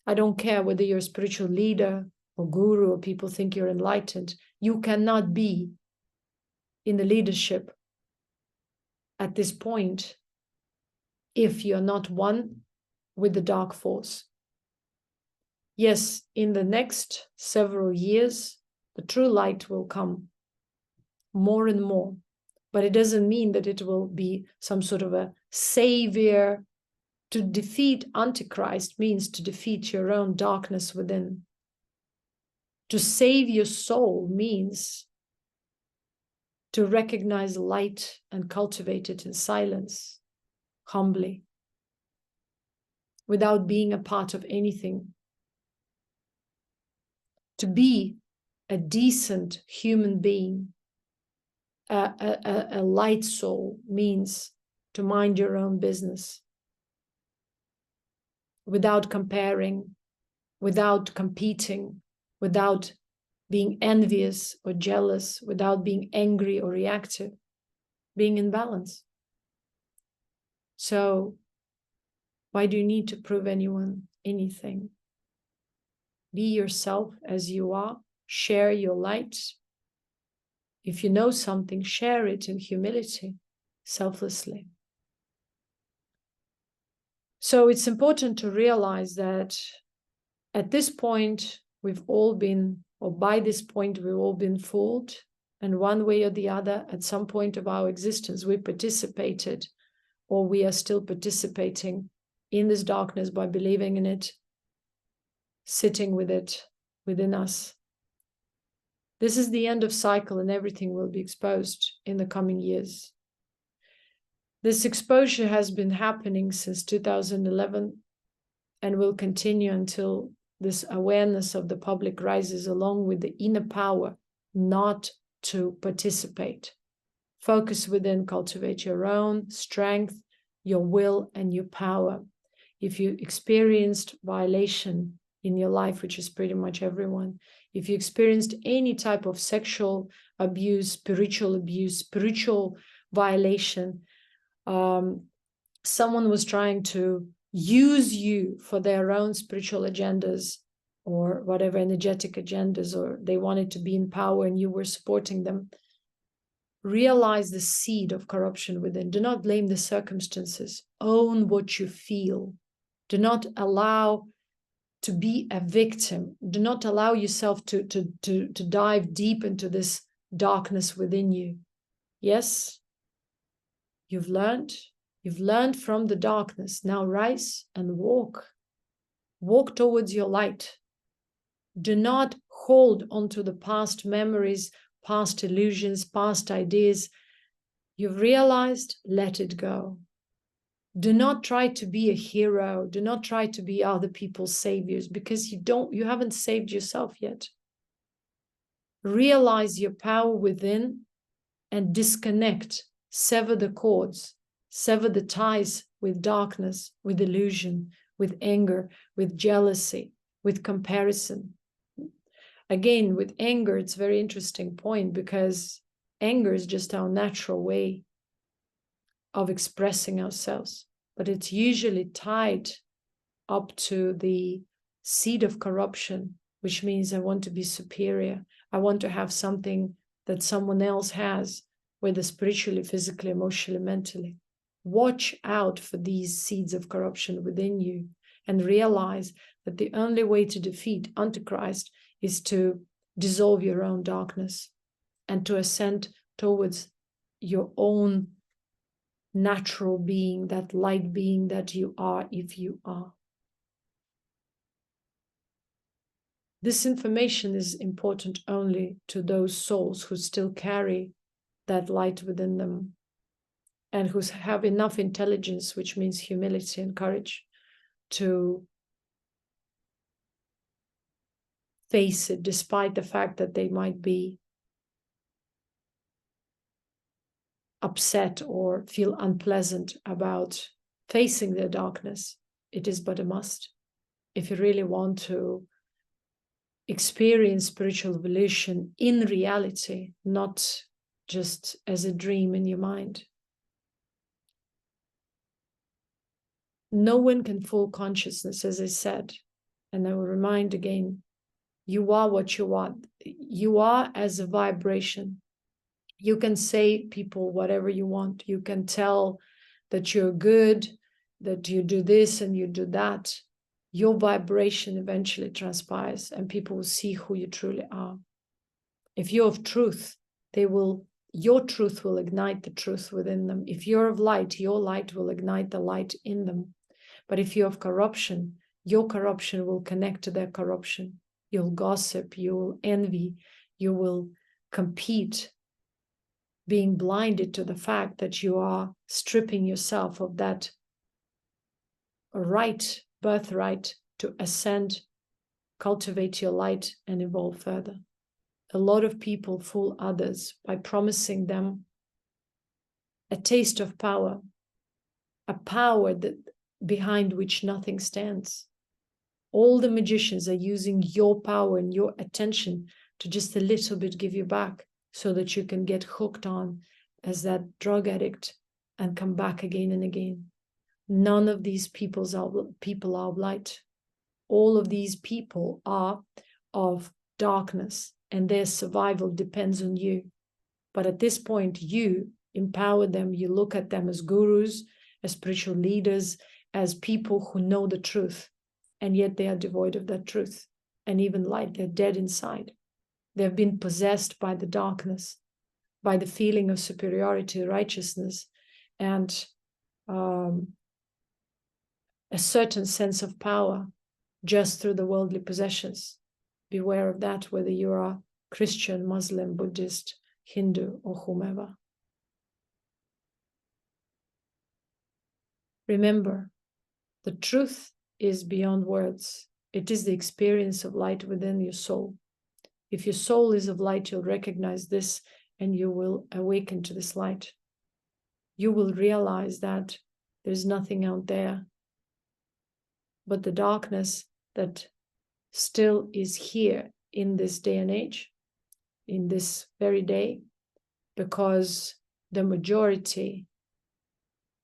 I don't care whether you're a spiritual leader or guru, or people think you're enlightened. You cannot be in the leadership at this point if you're not one with the dark force. Yes, in the next several years, the true light will come more and more, but it doesn't mean that it will be some sort of a savior. To defeat Antichrist means to defeat your own darkness within. To save your soul means to recognize light and cultivate it in silence, humbly, without being a part of anything. To be a decent human being, a light soul, means to mind your own business, without comparing, without competing, without being envious or jealous without being angry or reactive, being in balance. So why do you need to prove anyone anything? Be yourself as you are, share your light. If you know something, share it in humility, selflessly. So it's important to realize that at this point, we've all been, or by this point, we've all been fooled. And one way or the other, at some point of our existence, we participated, or we are still participating in this darkness by believing in it, sitting with it within us. This is the end of cycle, and everything will be exposed in the coming years. This exposure has been happening since 2011 and will continue until this awareness of the public rises along with the inner power not to participate. Focus within, cultivate your own strength, your will, and your power. If you experienced violation in your life, which is pretty much everyone, if you experienced any type of sexual abuse, spiritual violation, someone was trying to use you for their own spiritual agendas or whatever energetic agendas, or they wanted to be in power and you were supporting them, realize the seed of corruption within. Do not blame the circumstances. Own what you feel. Do not allow to be a victim. Do not allow yourself to dive deep into this darkness within you. Yes, you've learned from the darkness. Now rise and walk. Walk towards your light. Do not hold onto the past memories, past illusions, past ideas. You've realized, let it go. Do not try to be a hero. Do not try to be other people's saviors, because you haven't saved yourself yet. Realize your power within and disconnect, sever the cords, sever the ties with darkness, with illusion, with anger, with jealousy, with comparison. Again, with anger, it's a very interesting point, because anger is just our natural way of expressing ourselves, but it's usually tied up to the seed of corruption, which means I want to be superior. I want to have something that someone else has, whether spiritually, physically, emotionally, mentally. Watch out for these seeds of corruption within you and realize that the only way to defeat Antichrist is to dissolve your own darkness and to ascend towards your own natural being, that light being that you are, if you are. This information is important only to those souls who still carry that light within them and who have enough intelligence, which means humility and courage, to face it, despite the fact that they might be upset or feel unpleasant about facing their darkness. It is but a must. If you really want to experience spiritual evolution in reality, not just as a dream in your mind. No one can fool consciousness, as I said, and I will remind again, you are what you are. You are as a vibration. You can say people whatever you want. You can tell that you're good, that you do this and you do that. Your vibration eventually transpires and people will see who you truly are. If you're of truth, your truth will ignite the truth within them. If you're of light, your light will ignite the light in them. But if you're of corruption, your corruption will connect to their corruption. You'll gossip, you will envy, you will compete, being blinded to the fact that you are stripping yourself of that birthright to ascend, cultivate your light, and evolve further. A lot of people fool others by promising them a taste of power, a power behind which nothing stands. All the magicians are using your power and your attention to just a little bit give you back so that you can get hooked on as that drug addict and come back again and again. None of these people are of light. All of these people are of darkness, and their survival depends on you. But at this point, you empower them. You look at them as gurus, as spiritual leaders, as people who know the truth, and yet they are devoid of that truth and even light. They're dead inside. They've been possessed by the darkness, by the feeling of superiority, righteousness, and a certain sense of power just through the worldly possessions. Beware of that, whether you are Christian, Muslim, Buddhist, Hindu, or whomever. Remember, the truth is beyond words. It is the experience of light within your soul. If your soul is of light, you'll recognize this and you will awaken to this light. You will realize that there's nothing out there but the darkness that still is here in this day and age, in this very day, because the majority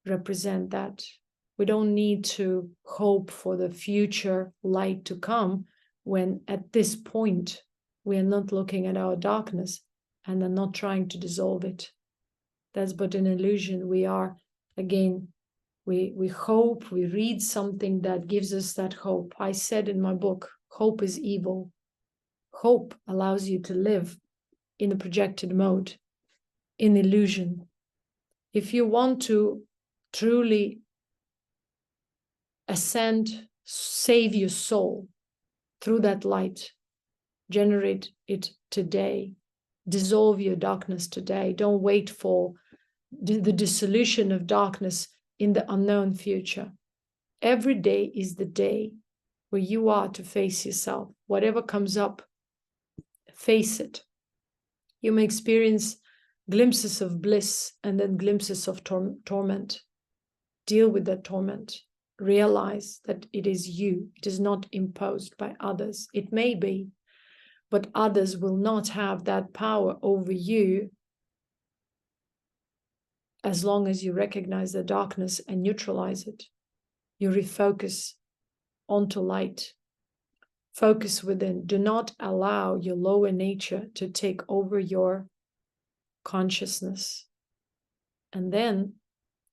represent that. We don't need to hope for the future light to come when at this point we are not looking at our darkness and are not trying to dissolve it. That's but an illusion. We are, again, we hope, we read something that gives us that hope. I said in my book, hope is evil. Hope allows you to live in a projected mode, in illusion. If you want to truly ascend, save your soul through that light, generate it today. Dissolve your darkness today. Don't wait for the dissolution of darkness in the unknown future. Every day is the day where you are to face yourself. Whatever comes up, face it. You may experience glimpses of bliss and then glimpses of torment. Deal with that torment. Realize that it is you. It is not imposed by others. It may be, but others will not have that power over you as long as you recognize the darkness and neutralize it. You refocus onto light. Focus within. Do not allow your lower nature to take over your consciousness. And then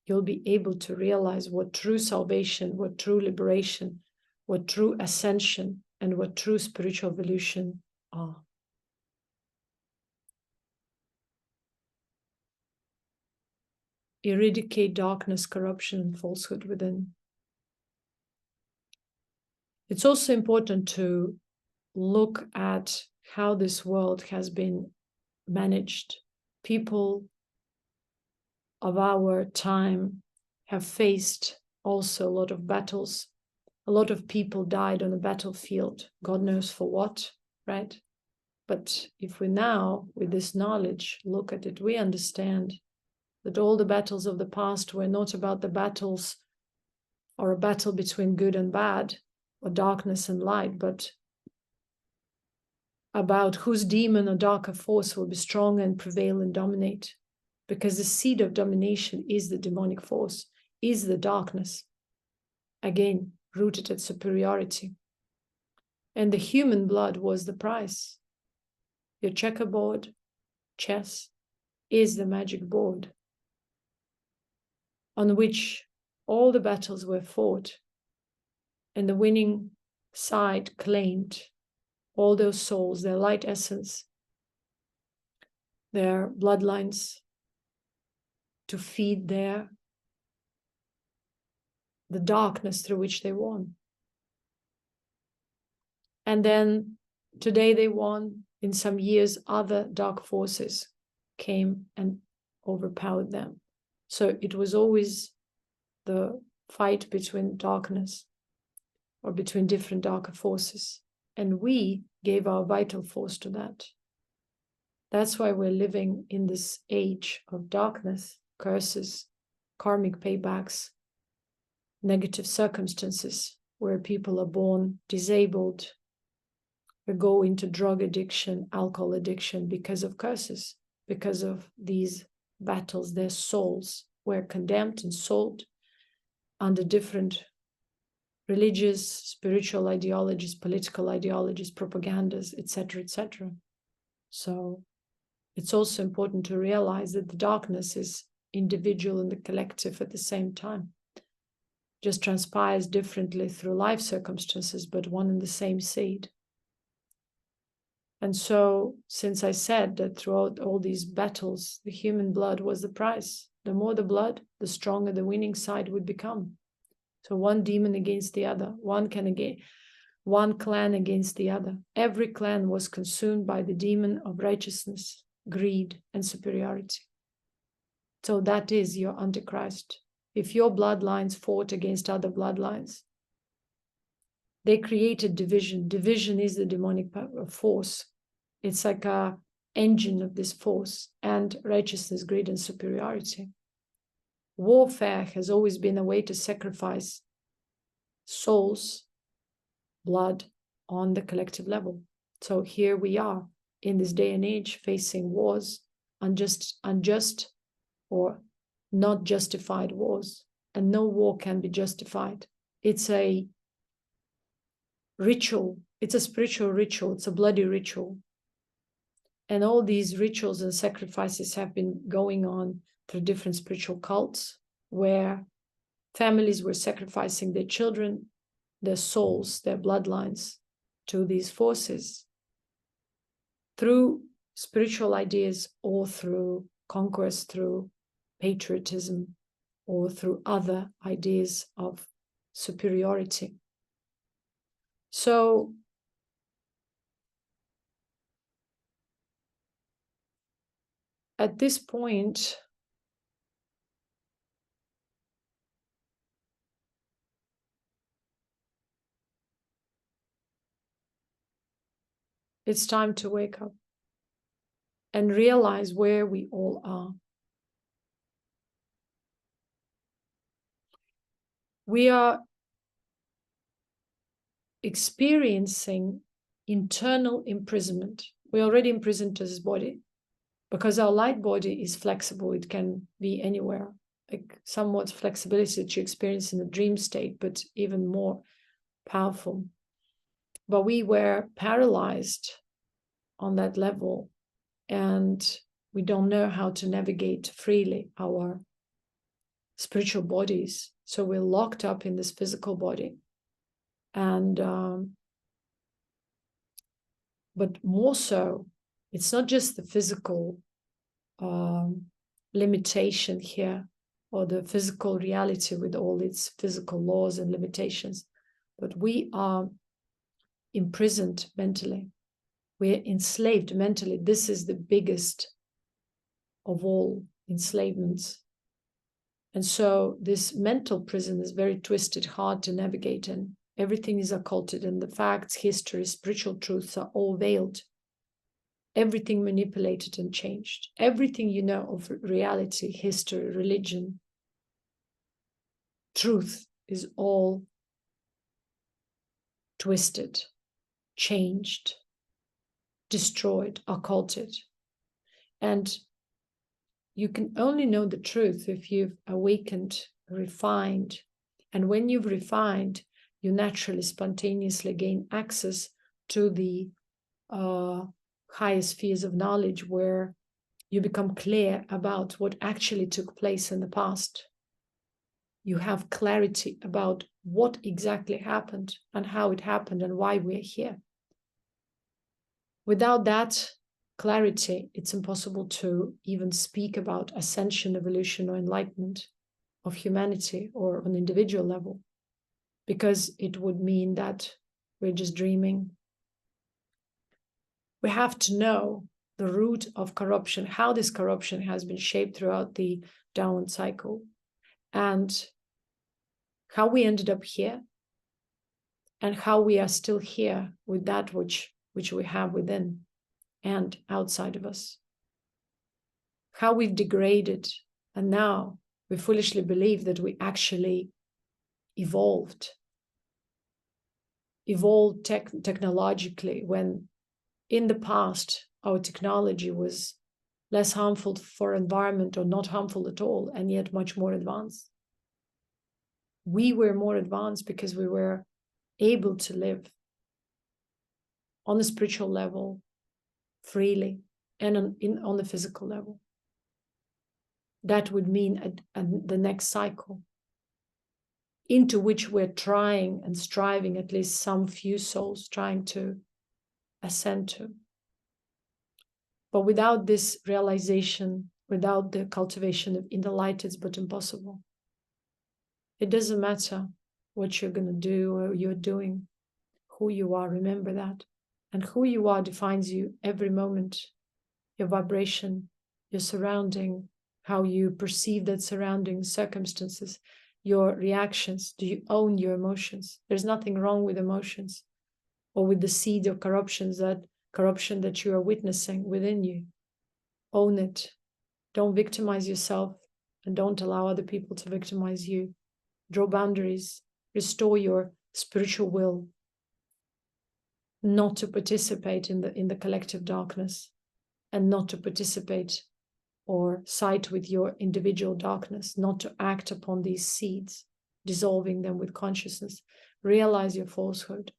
you'll be able to realize what true salvation, what true liberation, what true ascension, and what true spiritual evolution are. Eradicate darkness, corruption, and falsehood within. It's also important to look at how this world has been managed. People of our time have faced also a lot of battles. A lot of people died on the battlefield, God knows for what, right? But if we now, with this knowledge, look at it, we understand that all the battles of the past were not about the battles or a battle between good and bad, or darkness and light, but about whose demon or darker force will be strong and prevail and dominate. Because the seed of domination is the demonic force, is the darkness, again, rooted at superiority. And the human blood was the price. Your checkerboard, chess, is the magic board on which all the battles were fought, and the winning side claimed all those souls, their light essence, their bloodlines, to feed the darkness through which they won. And then today they won. In some years, other dark forces came and overpowered them. So it was always the fight between darkness or between different darker forces. And we gave our vital force to that. That's why we're living in this age of darkness, curses, karmic paybacks, negative circumstances where people are born disabled, We go into drug addiction, alcohol addiction because of curses, because of these battles. Their souls were condemned and sold under different religious, spiritual ideologies, political ideologies, propagandas, etc., etc. So it's also important to realize that the darkness is individual and the collective at the same time. Just transpires differently through life circumstances, but one and the same seed. And so, since I said that throughout all these battles, the human blood was the price, the more the blood, the stronger the winning side would become. So one demon against the other, one clan against the other. Every clan was consumed by the demon of righteousness, greed, and superiority. So that is your Antichrist. If your bloodlines fought against other bloodlines, they created division. Division is the demonic force. It's like an engine of this force, and righteousness, greed, and superiority. Warfare has always been a way to sacrifice souls, blood on the collective level. So here we are in this day and age facing wars, unjust or not justified wars. And no war can be justified. It's a ritual. It's a spiritual ritual. It's a bloody ritual. And all these rituals and sacrifices have been going on through different spiritual cults, where families were sacrificing their children, their souls, their bloodlines to these forces through spiritual ideas, or through conquest, through patriotism, or through other ideas of superiority. So at this point, it's time to wake up and realize where we all are. We are experiencing internal imprisonment. We're already imprisoned to this body because our light body is flexible. It can be anywhere, like somewhat flexibility that you experience in the dream state, but even more powerful. But we were paralyzed on that level, and we don't know how to navigate freely our spiritual bodies. So we're locked up in this physical body. And but more so, it's not just the physical limitation here, or the physical reality with all its physical laws and limitations, but we are imprisoned mentally. We're enslaved mentally. This is the biggest of all enslavements. And so this mental prison is very twisted, hard to navigate in. Everything is occulted, and the facts, history, spiritual truths are all veiled. Everything manipulated and changed. Everything you know of reality, history, religion, truth is all twisted, changed, destroyed, occulted. And you can only know the truth if you've awakened, refined. And when you've refined, you naturally, spontaneously gain access to the highest spheres of knowledge, where you become clear about what actually took place in the past. You have clarity about what exactly happened and how it happened and why we're here. Without that clarity, it's impossible to even speak about ascension, evolution, or enlightenment of humanity, or on individual level, because it would mean that we're just dreaming. We have to know the root of corruption, how this corruption has been shaped throughout the downward cycle, and how we ended up here, and how we are still here with that which we have within and outside of us. How we've degraded, and now we foolishly believe that we actually evolved. evolved technologically, when in the past our technology was less harmful for environment or not harmful at all, and yet much more advanced. We were more advanced because we were able to live on a spiritual level freely and on the physical level. That would mean the next cycle, into which we're trying and striving, at least some few souls trying to ascend to. But without this realization, without the cultivation in the light, it's but impossible. It doesn't matter what you're going to do or you're doing, who you are, remember that. And who you are defines you every moment. Your vibration, your surrounding, how you perceive that surrounding, circumstances, your reactions. Do you own your emotions? There's nothing wrong with emotions or with the seed of corruption that you are witnessing within you. Own it. Don't victimize yourself, and don't allow other people to victimize you. Draw boundaries. Restore your spiritual will not to participate in the collective darkness, and not to participate or side with your individual darkness, not to act upon these seeds, dissolving them with consciousness. Realize your falsehood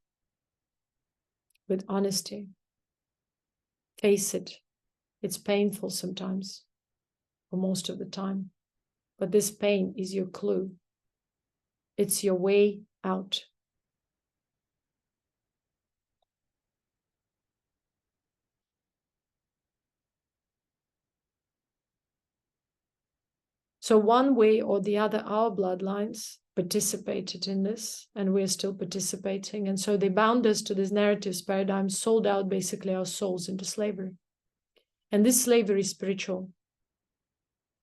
with honesty. Face it. It's painful sometimes, or most of the time, but this pain is your clue. It's your way out. So one way or the other, our bloodlines participated in this, and we're still participating. And so they bound us to this narratives paradigm, sold out basically our souls into slavery. And this slavery is spiritual.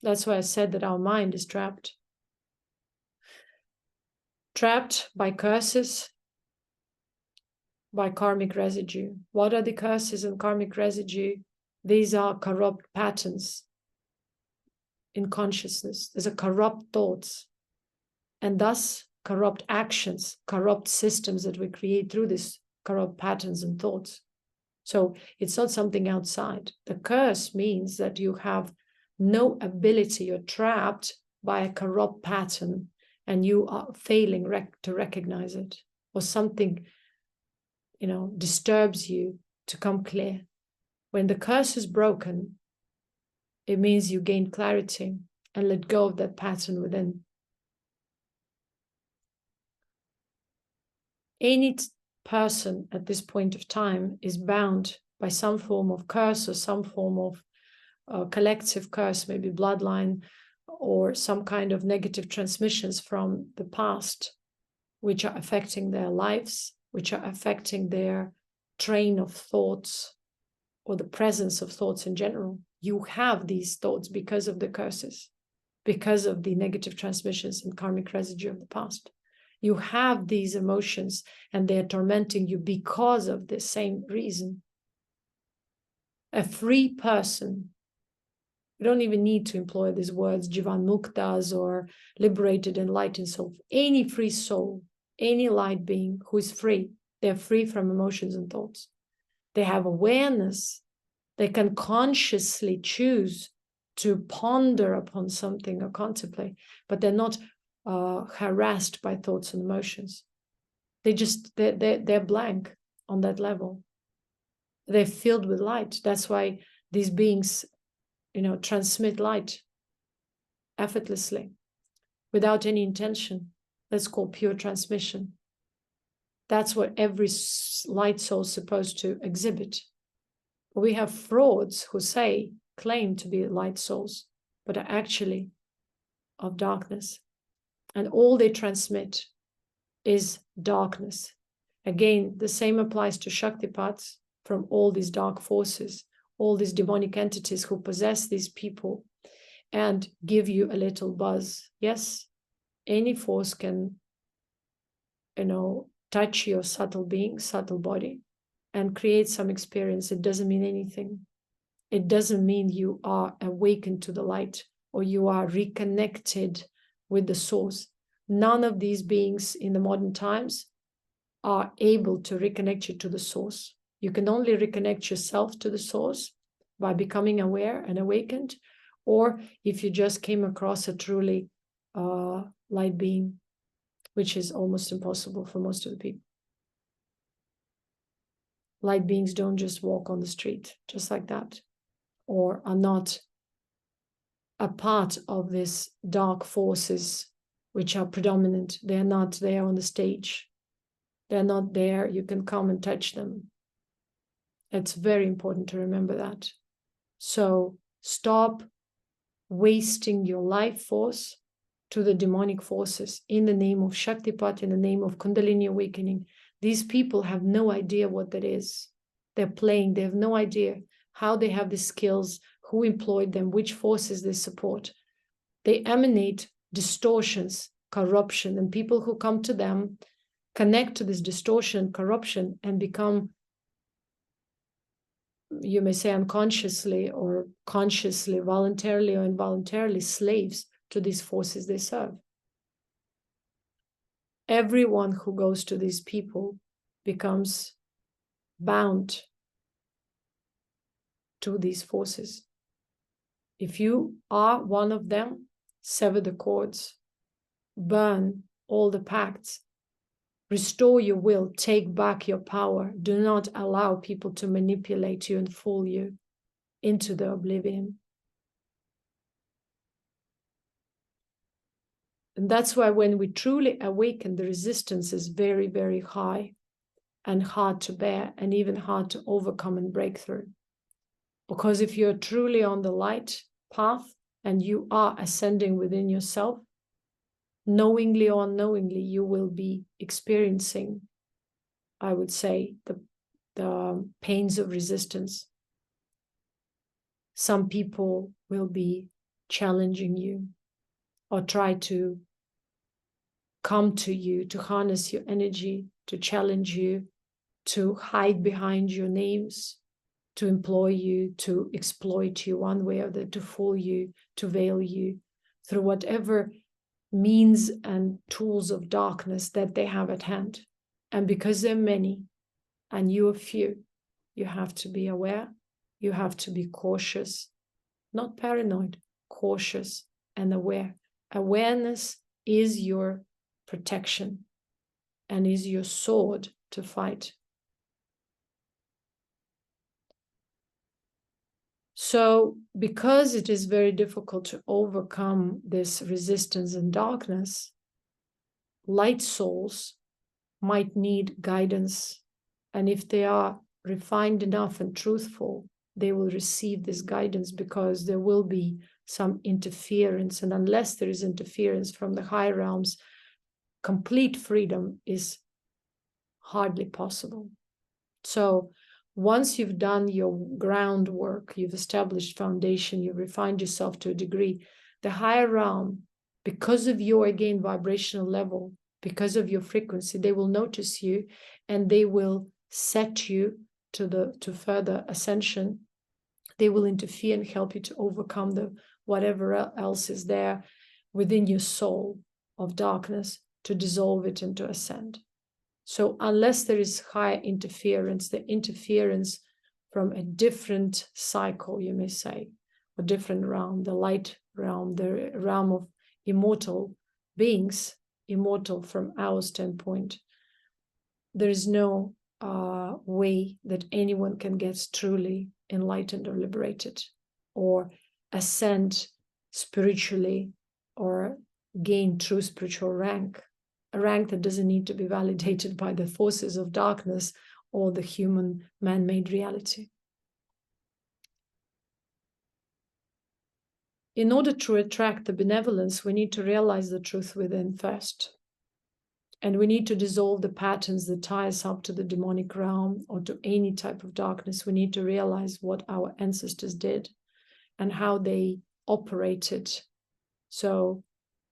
That's why I said that our mind is trapped. Trapped by curses, by karmic residue. What are the curses and karmic residue? These are corrupt patterns in consciousness. There's a corrupt thoughts, and thus corrupt actions, corrupt systems that we create through these corrupt patterns and thoughts. So it's not something outside. The curse means that you have no ability, you're trapped by a corrupt pattern, and you are failing to recognize it, or something, disturbs you to come clear. When the curse is broken, it means you gain clarity and let go of that pattern within. Any person at this point of time is bound by some form of curse or some form of collective curse, maybe bloodline, or some kind of negative transmissions from the past, which are affecting their lives, which are affecting their train of thoughts or the presence of thoughts in general. You have these thoughts because of the curses, because of the negative transmissions and karmic residue of the past. You have these emotions, and they're tormenting you because of the same reason. A free person, you don't even need to employ these words, Jivan Muktas or liberated, enlightened soul. Any free soul, any light being who is free, they're free from emotions and thoughts. They have awareness. They can consciously choose to ponder upon something or contemplate, but they're not harassed by thoughts and emotions. They're blank on that level. They're filled with light. That's why these beings, transmit light effortlessly, without any intention. That's called pure transmission. That's what every light soul is supposed to exhibit. We have frauds who claim to be light souls, but are actually of darkness. And all they transmit is darkness. Again, the same applies to Shaktipats from all these dark forces, all these demonic entities who possess these people and give you a little buzz. Yes, any force can, touch your subtle being, subtle body, and create some experience. It doesn't mean anything. It doesn't mean you are awakened to the light or you are reconnected with the source. None of these beings in the modern times are able to reconnect you to the source. You can only reconnect yourself to the source by becoming aware and awakened, or if you just came across a truly light being, which is almost impossible for most of the people. Light beings don't just walk on the street just like that, or are not a part of these dark forces which are predominant. They're not there on the stage. They're not there. You can come and touch them. It's very important to remember that. So stop wasting your life force to the demonic forces in the name of Shaktipat, in the name of Kundalini awakening. These people have no idea what that is. They're playing. They have no idea how they have the skills, who employed them, which forces they support. They emanate distortions, corruption, and people who come to them connect to this distortion, corruption, and become, you may say unconsciously or consciously, voluntarily or involuntarily, slaves to these forces they serve. Everyone who goes to these people becomes bound to these forces. If you are one of them, sever the cords, burn all the pacts, restore your will, take back your power. Do not allow people to manipulate you and fool you into the oblivion. And that's why when we truly awaken, the resistance is very, very high and hard to bear, and even hard to overcome and break through. Because if you're truly on the light path and you are ascending within yourself, knowingly or unknowingly, you will be experiencing, I would say, the pains of resistance. Some people will be challenging you or try to come to you, to harness your energy, to challenge you, to hide behind your names, to employ you, to exploit you one way or the other, to fool you, to veil you through whatever means and tools of darkness that they have at hand. And because they're many and you are few, you have to be aware, you have to be cautious, not paranoid, cautious and aware. Awareness is your protection and is your sword to fight. So, because it is very difficult to overcome this resistance and darkness, light souls might need guidance. And if they are refined enough and truthful, they will receive this guidance, because there will be some interference. And unless there is interference from the higher realms, complete freedom is hardly possible. So once you've done your groundwork, you've established foundation, you've refined yourself to a degree, the higher realm, because of your, again, vibrational level, because of your frequency, they will notice you and they will set you to further ascension. They will interfere and help you to overcome the whatever else is there within your soul of darkness, to dissolve it and to ascend. So unless there is high interference, the interference from a different cycle, you may say, a different realm, the light realm, the realm of immortal beings, immortal from our standpoint, there is no way that anyone can get truly enlightened or liberated or ascend spiritually or gain true spiritual rank, a rank that doesn't need to be validated by the forces of darkness or the human man-made reality. In order to attract the benevolence, we need to realize the truth within first. And we need to dissolve the patterns that tie us up to the demonic realm or to any type of darkness. We need to realize what our ancestors did and how they operated. So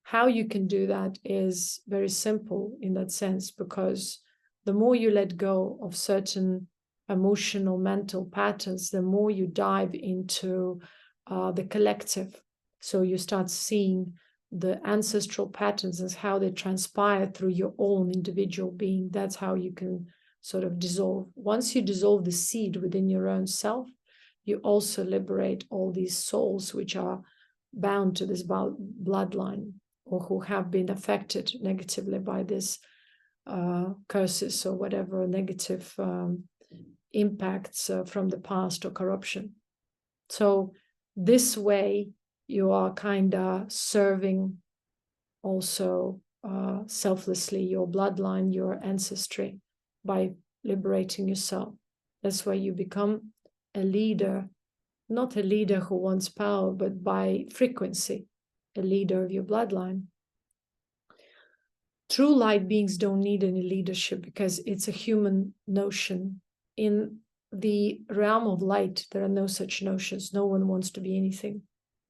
how you can do that is very simple in that sense, because the more you let go of certain emotional, mental patterns, the more you dive into the collective. So you start seeing the ancestral patterns and how they transpire through your own individual being. That's how you can sort of dissolve. Once you dissolve the seed within your own self, you also liberate all these souls which are bound to this bloodline, or who have been affected negatively by this curses or whatever negative impacts from the past or corruption. So this way you are kind of serving also selflessly your bloodline, your ancestry, by liberating yourself. That's why you become a leader, not a leader who wants power, but by frequency, a leader of your bloodline. True light beings don't need any leadership because it's a human notion. In the realm of light, there are no such notions. No one wants to be anything.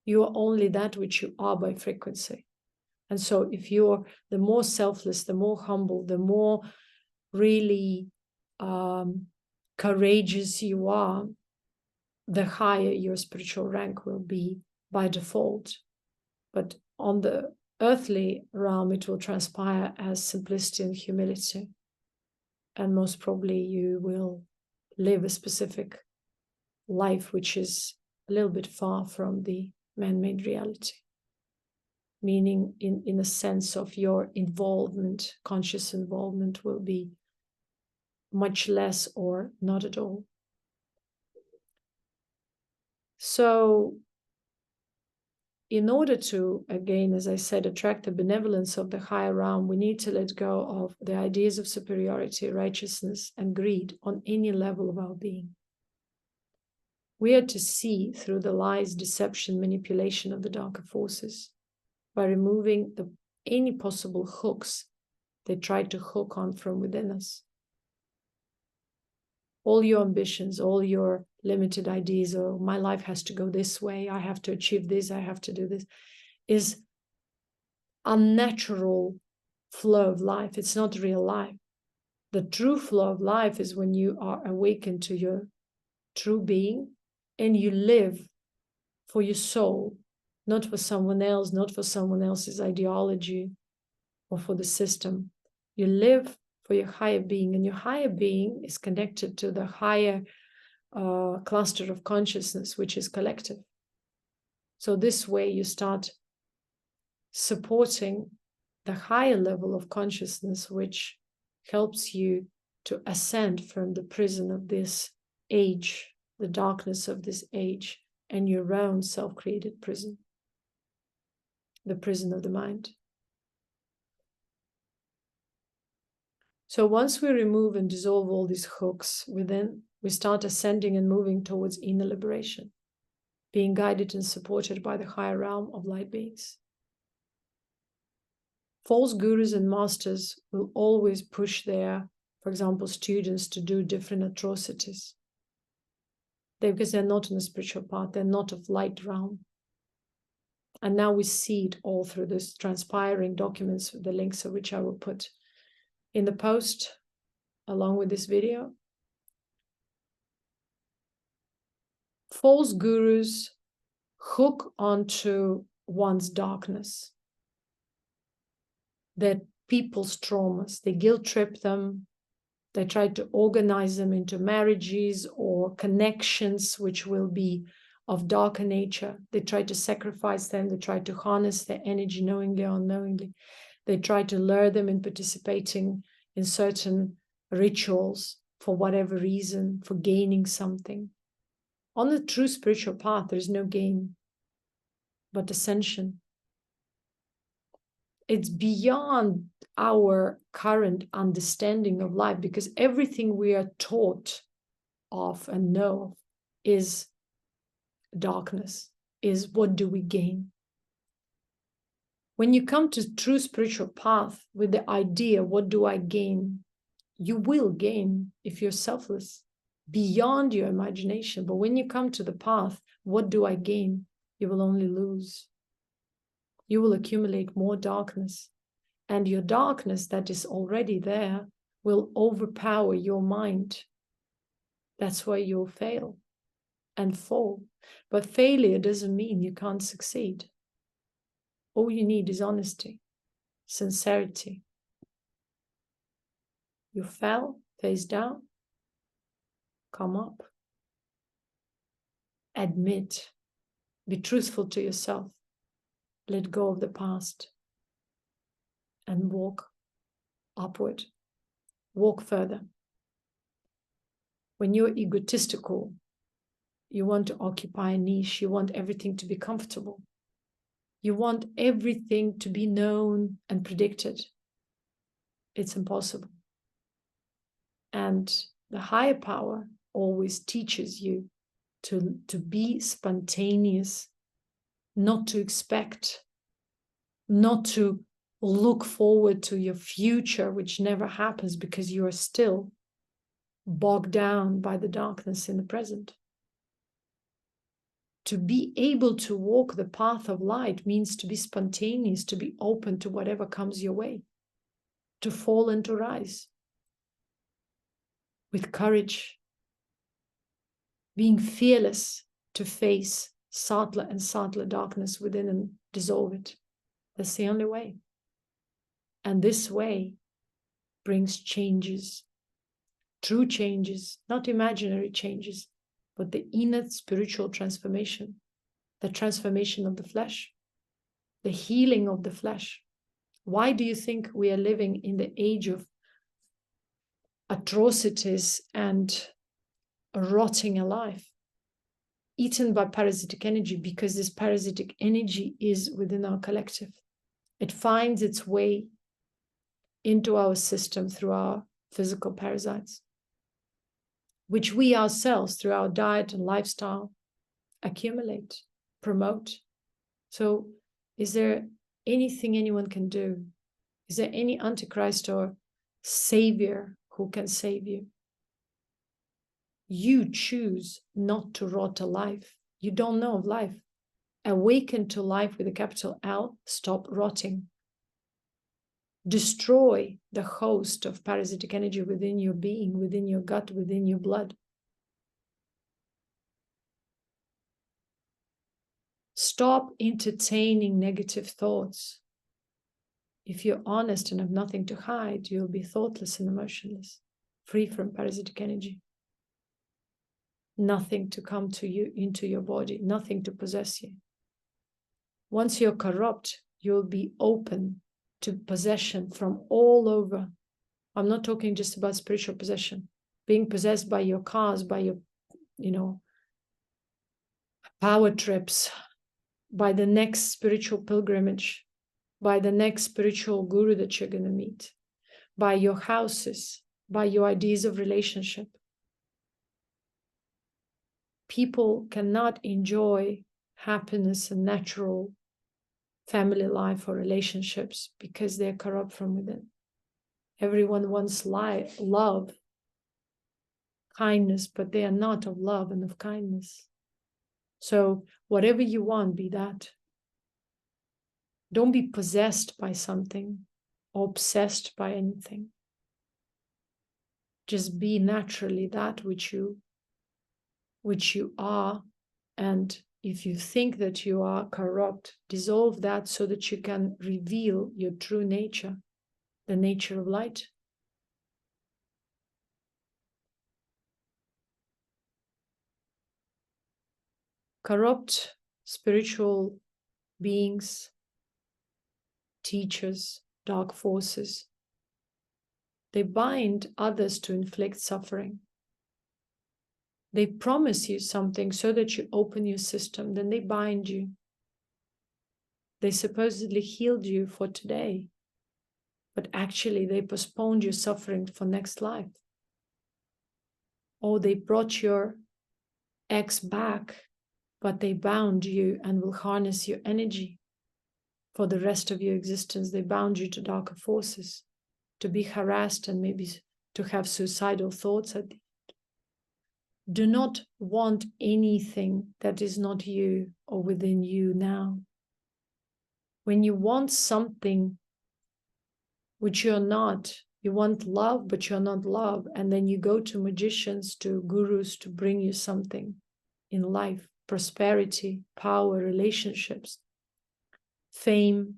You are only that which you are by frequency. And so if you're the more selfless, the more humble, the more really courageous you are, the higher your spiritual rank will be by default. But on the earthly realm, it will transpire as simplicity and humility. And most probably you will live a specific life which is a little bit far from the man-made reality. Meaning in a sense of your involvement, conscious involvement will be much less or not at all. So in order to, again, as I said, attract the benevolence of the higher realm, we need to let go of the ideas of superiority, righteousness, and greed on any level of our being. We are to see through the lies, deception, manipulation of the darker forces by removing any possible hooks they try to hook on from within us. All your ambitions, all your limited ideas, or my life has to go this way, I have to achieve this, I have to do this, is unnatural flow of life. It's not real life. The true flow of life is when you are awakened to your true being and you live for your soul, not for someone else, not for someone else's ideology or for the system. You live for your higher being, and your higher being is connected to the higher cluster of consciousness, which is collective. So this way you start supporting the higher level of consciousness, which helps you to ascend from the prison of this age, the darkness of this age, and your own self-created prison, the prison of the mind. So once we remove and dissolve all these hooks within, we start ascending and moving towards inner liberation, being guided and supported by the higher realm of light beings. False gurus and masters will always push their, for example, students to do different atrocities. Because they're not on the spiritual path, they're not of light realm. And now we see it all through this transpiring documents, the links of which I will put in the post along with this video. False gurus hook onto one's darkness, their people's traumas. They guilt trip them. They try to organize them into marriages or connections which will be of darker nature. They try to sacrifice them. They try to harness their energy knowingly or unknowingly. They try to lure them in participating in certain rituals for whatever reason, for gaining something. On the true spiritual path, there is no gain, but ascension. It's beyond our current understanding of life, because everything we are taught of and know of is darkness, is what do we gain. When you come to true spiritual path with the idea, what do I gain? You will gain if you're selfless, beyond your imagination. But when you come to the path, what do I gain? You will only lose. You will accumulate more darkness. And your darkness that is already there will overpower your mind. That's why you'll fail and fall. But failure doesn't mean you can't succeed. All you need is honesty, sincerity. You fell face down, come up. Admit, be truthful to yourself. Let go of the past and walk upward. Walk further. When you're egotistical, you want to occupy a niche, you want everything to be comfortable. You want everything to be known and predicted. It's impossible. And the higher power always teaches you to be spontaneous, not to expect, not to look forward to your future, which never happens because you are still bogged down by the darkness in the present. To be able to walk the path of light means to be spontaneous, to be open to whatever comes your way, to fall and to rise with courage, being fearless to face subtler and subtler darkness within and dissolve it. That's the only way. And this way brings changes, true changes, not imaginary changes, but the inner spiritual transformation, the transformation of the flesh, the healing of the flesh. Why do you think we are living in the age of atrocities and rotting alive, eaten by parasitic energy? Because this parasitic energy is within our collective. It finds its way into our system through our physical parasites, which we ourselves, through our diet and lifestyle, accumulate, promote. So is there anything anyone can do? Is there any Antichrist or Savior who can save you? You choose not to rot alive. You don't know of life. Awaken to life with a capital L. Stop rotting. Destroy the host of parasitic energy within your being, within your gut, within your blood. Stop entertaining negative thoughts. If you're honest and have nothing to hide, you'll be thoughtless and emotionless, free from parasitic energy. Nothing to come to you into your body, nothing to possess you. Once you're corrupt, you'll be open to possession from all over. I'm not talking just about spiritual possession, being possessed by your cars, by your, power trips, by the next spiritual pilgrimage, by the next spiritual guru that you're going to meet, by your houses, by your ideas of relationship. People cannot enjoy happiness and natural family life or relationships because they're corrupt from within. Everyone wants love, kindness, but they are not of love and of kindness. So whatever you want, be that. Don't be possessed by something or obsessed by anything. Just be naturally that which you are, and if you think that you are corrupt, dissolve that so that you can reveal your true nature, the nature of light. Corrupt spiritual beings, teachers, dark forces, they bind others to inflict suffering. They promise you something so that you open your system, then they bind you. They supposedly healed you for today, but actually they postponed your suffering for next life. Or they brought your ex back, but they bound you and will harness your energy for the rest of your existence. They bound you to darker forces, to be harassed and maybe to have suicidal thoughts at the end. Do not want anything that is not you or within you now. When you want something which you're not, you want love, but you're not love, and then you go to magicians, to gurus to bring you something in life, prosperity, power, relationships, fame.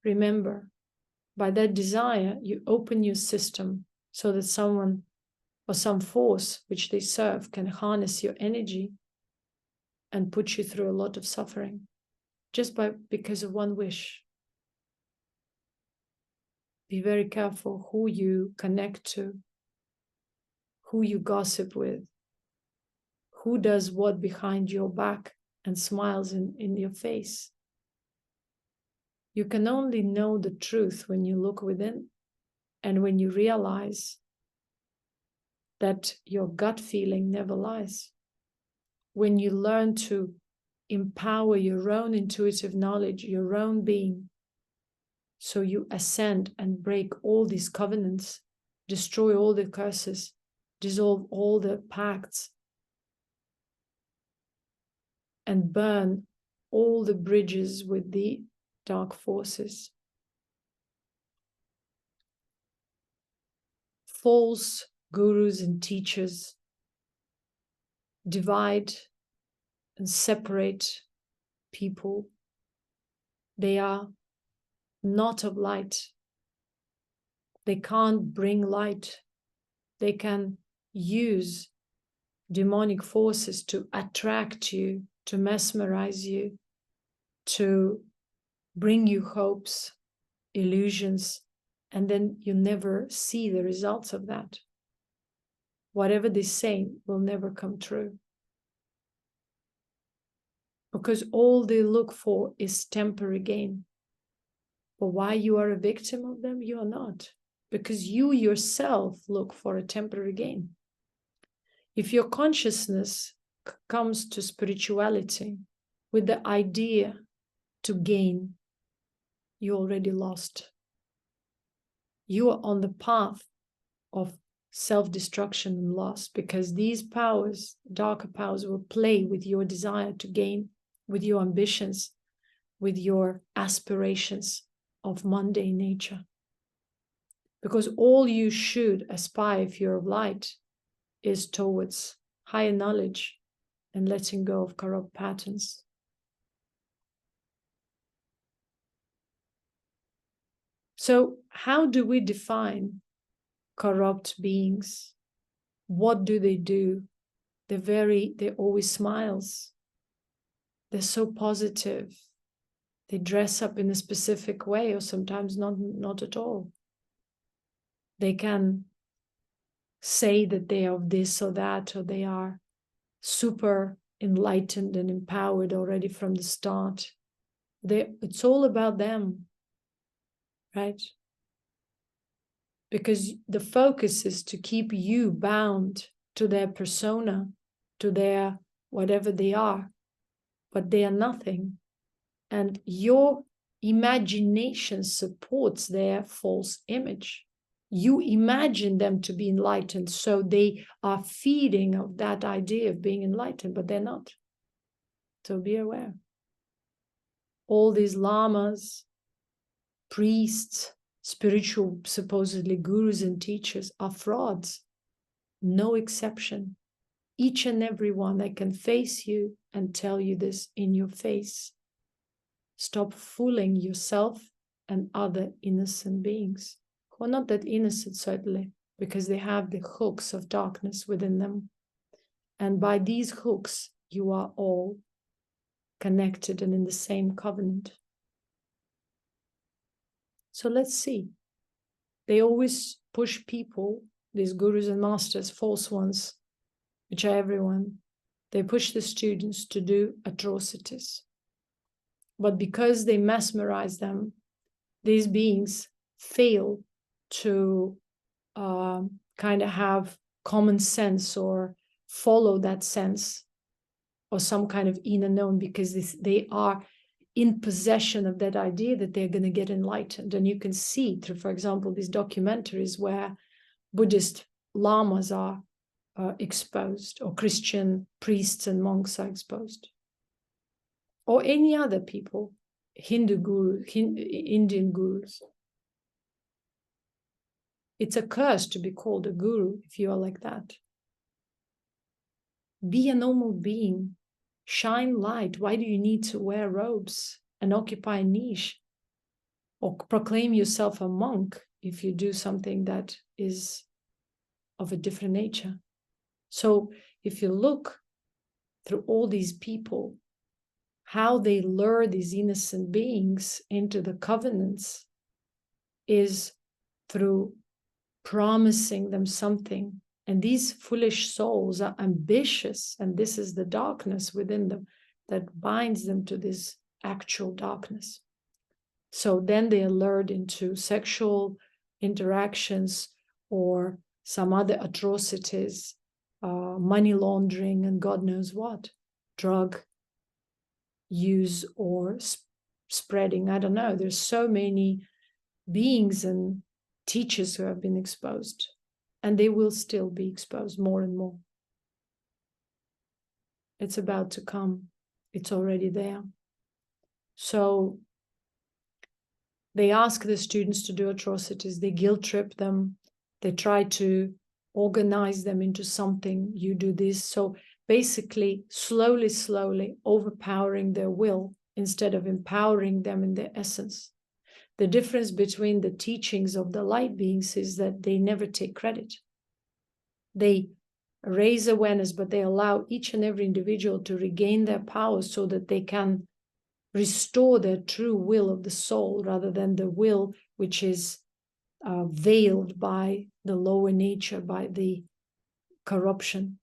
Remember, by that desire, you open your system so that someone or some force which they serve can harness your energy and put you through a lot of suffering just because of one wish. Be very careful who you connect to, who you gossip with, who does what behind your back and smiles in your face. You can only know the truth when you look within and when you realize that your gut feeling never lies. When you learn to empower your own intuitive knowledge, your own being, so you ascend and break all these covenants, destroy all the curses, dissolve all the pacts, and burn all the bridges with the dark forces. False gurus and teachers divide and separate people. They are not of light. They can't bring light. They can use demonic forces to attract you, to mesmerize you, to bring you hopes, illusions, and then you never see the results of that. Whatever they say will never come true. Because all they look for is temporary gain. But why you are a victim of them? You are not. Because you yourself look for a temporary gain. If your consciousness comes to spirituality with the idea to gain, you already lost. You are on the path of self-destruction and loss, because these powers, darker powers, will play with your desire to gain, with your ambitions, with your aspirations of mundane nature. Because all you should aspire, if you're of light, is towards higher knowledge and letting go of corrupt patterns. So how do we define corrupt beings? What do? They're always smiles. They're so positive. They dress up in a specific way, or sometimes not at all. They can say that they are of this or that, or they are super enlightened and empowered already from the start. It's all about them, right? Because the focus is to keep you bound to their persona, to their whatever they are, but they are nothing. And your imagination supports their false image. You imagine them to be enlightened, so they are feeding of that idea of being enlightened, but they're not. So be aware. All these lamas, priests, spiritual, supposedly gurus and teachers are frauds. No exception. Each and every one, I can face you and tell you this in your face. Stop fooling yourself and other innocent beings, who are not that innocent, certainly, because they have the hooks of darkness within them. And by these hooks, you are all connected and in the same covenant. So let's see. They always push people, these gurus and masters, false ones, which are everyone. They push the students to do atrocities. But because they mesmerize them, these beings fail to kind of have common sense or follow that sense or some kind of inner known, because they are in possession of that idea that they're going to get enlightened. And you can see through, for example, these documentaries where Buddhist lamas are exposed, or Christian priests and monks are exposed, or any other people, Hindu gurus, Indian gurus. It's a curse to be called a guru if you are like that. Be a normal being. Shine light. Why do you need to wear robes? and occupy a niche, or proclaim yourself a monk if you do something that is of a different nature. So if you look through all these people, how they lure these innocent beings into the covenants is through promising them something. And these foolish souls are ambitious, and this is the darkness within them that binds them to this actual darkness. So then they are lured into sexual interactions or some other atrocities, money laundering, and God knows what, drug use or spreading. I don't know. There's so many beings and teachers who have been exposed, and they will still be exposed more and more. It's about to come. It's already there. So they ask the students to do atrocities. They guilt trip them. They try to organize them into something. You do this. So basically, slowly overpowering their will instead of empowering them in their essence. The difference between the teachings of the light beings is that they never take credit. They raise awareness, but they allow each and every individual to regain their power so that they can restore their true will of the soul, rather than the will which is veiled by the lower nature, by the corruption.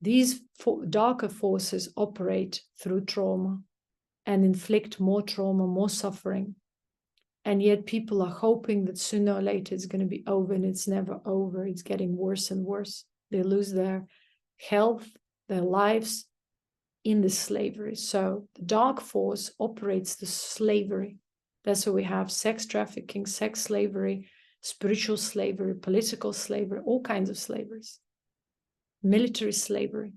These darker forces operate through trauma and inflict more trauma, more suffering. And yet people are hoping that sooner or later it's going to be over, and it's never over. It's getting worse and worse. They lose their health, their lives in the slavery. So the dark force operates the slavery. That's why we have sex trafficking, sex slavery, spiritual slavery, political slavery, all kinds of slaveries, military slavery.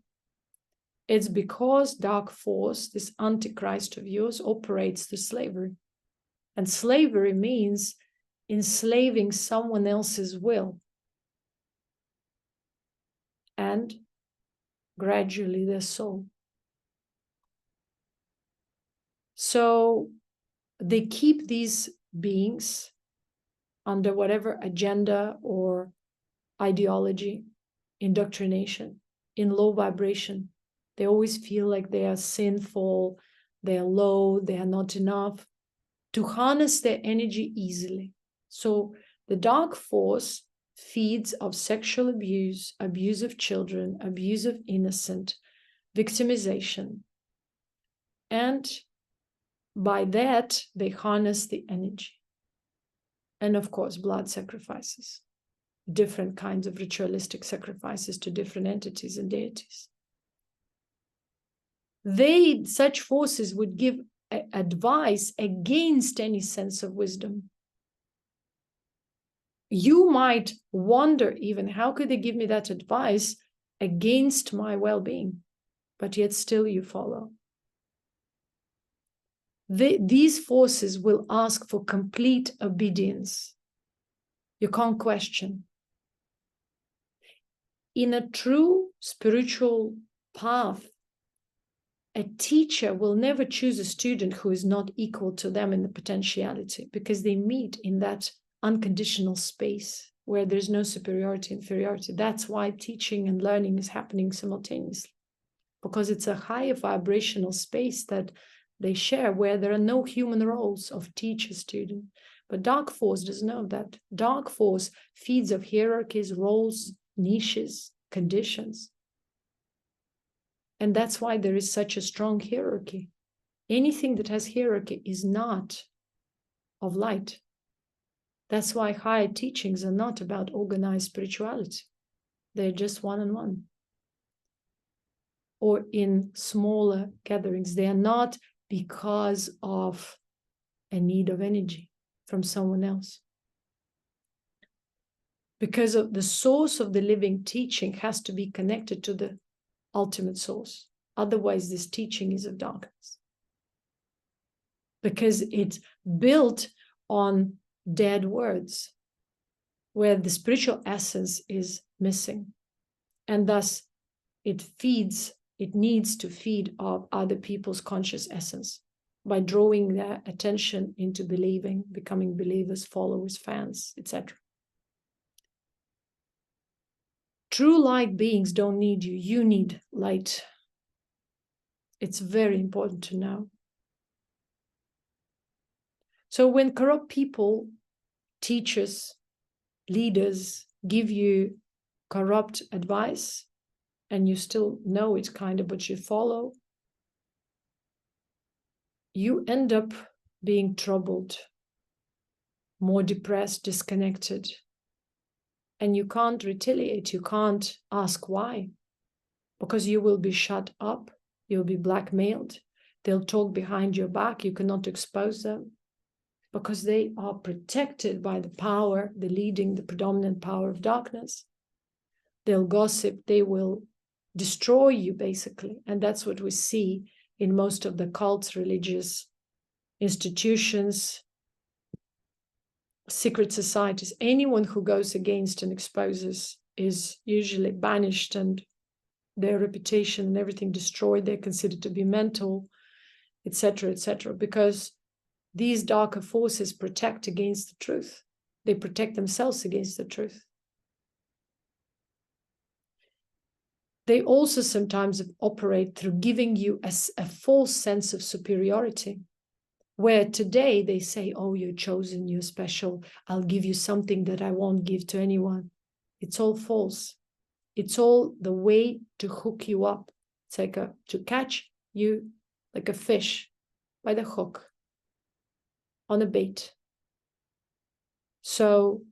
It's because dark force, this Antichrist of yours, operates the slavery. And slavery means enslaving someone else's will and gradually their soul. So they keep these beings under whatever agenda or ideology, indoctrination, in low vibration. They always feel like they are sinful, they are low, they are not enough, to harness their energy easily. So the dark force feeds of sexual abuse, abuse of children, abuse of innocent, victimization. And by that, they harness the energy. And of course, blood sacrifices, different kinds of ritualistic sacrifices to different entities and deities. Such forces would give advice against any sense of wisdom. You might wonder even, how could they give me that advice against my well-being? But yet still you follow. These forces will ask for complete obedience. You can't question. In a true spiritual path, a teacher will never choose a student who is not equal to them in the potentiality, because they meet in that unconditional space where there's no superiority, inferiority. That's why teaching and learning is happening simultaneously, because it's a higher vibrational space that they share, where there are no human roles of teacher, student. But dark force doesn't know that. Dark force feeds of hierarchies, roles, niches, conditions. And that's why there is such a strong hierarchy. Anything that has hierarchy is not of light. That's why higher teachings are not about organized spirituality. They're just one-on-one. Or in smaller gatherings. They are not because of a need of energy from someone else. Because of the source of the living teaching has to be connected to the ultimate source. Otherwise, this teaching is of darkness. Because it's built on dead words, where the spiritual essence is missing. And thus, it needs to feed off other people's conscious essence. by drawing their attention into believing, becoming believers, followers, fans, etc. True light beings don't need you. You need light. It's very important to know. So when corrupt people, teachers, leaders give you corrupt advice, and you still know it kind of, but you follow, you end up being troubled, more depressed, disconnected, and you can't retaliate. You can't ask why, because you will be shut up. You'll be blackmailed. They'll talk behind your back. You cannot expose them because they are protected by the power, the leading, the predominant power of darkness. They'll gossip. They will destroy you, basically. And that's what we see in most of the cults, religious institutions, secret societies. Anyone who goes against and exposes is usually banished and their reputation and everything destroyed. They're considered to be mental, etc., because these darker forces protect against the truth. They protect themselves against the truth. They also sometimes operate through giving you a false sense of superiority, where today they say, oh, you're chosen, you're special, I'll give you something that I won't give to anyone. It's all false. It's all the way to hook you up. It's like to catch you like a fish by the hook on a bait. So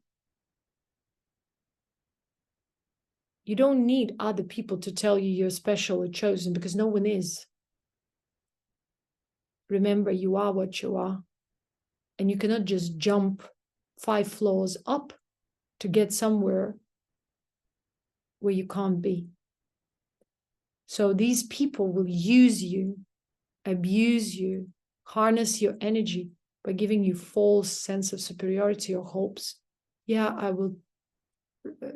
you don't need other people to tell you you're special or chosen, because no one is. Remember, you are what you are. And you cannot just jump 5 floors up to get somewhere where you can't be. So these people will use you, abuse you, harness your energy by giving you false sense of superiority or hopes. Yeah, I will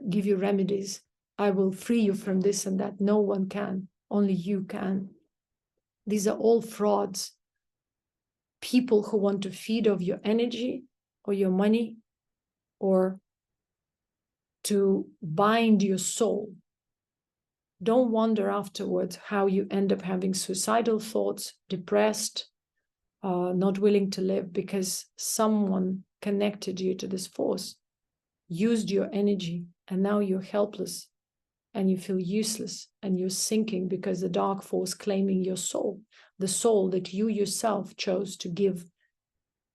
give you remedies. I will free you from this and that. No one can. Only you can. These are all frauds. People who want to feed off your energy or your money or to bind your soul. Don't wonder afterwards how you end up having suicidal thoughts, depressed, not willing to live, because someone connected you to this force, used your energy, and now you're helpless and you feel useless and you're sinking because the dark force claiming your soul, the soul that you yourself chose to give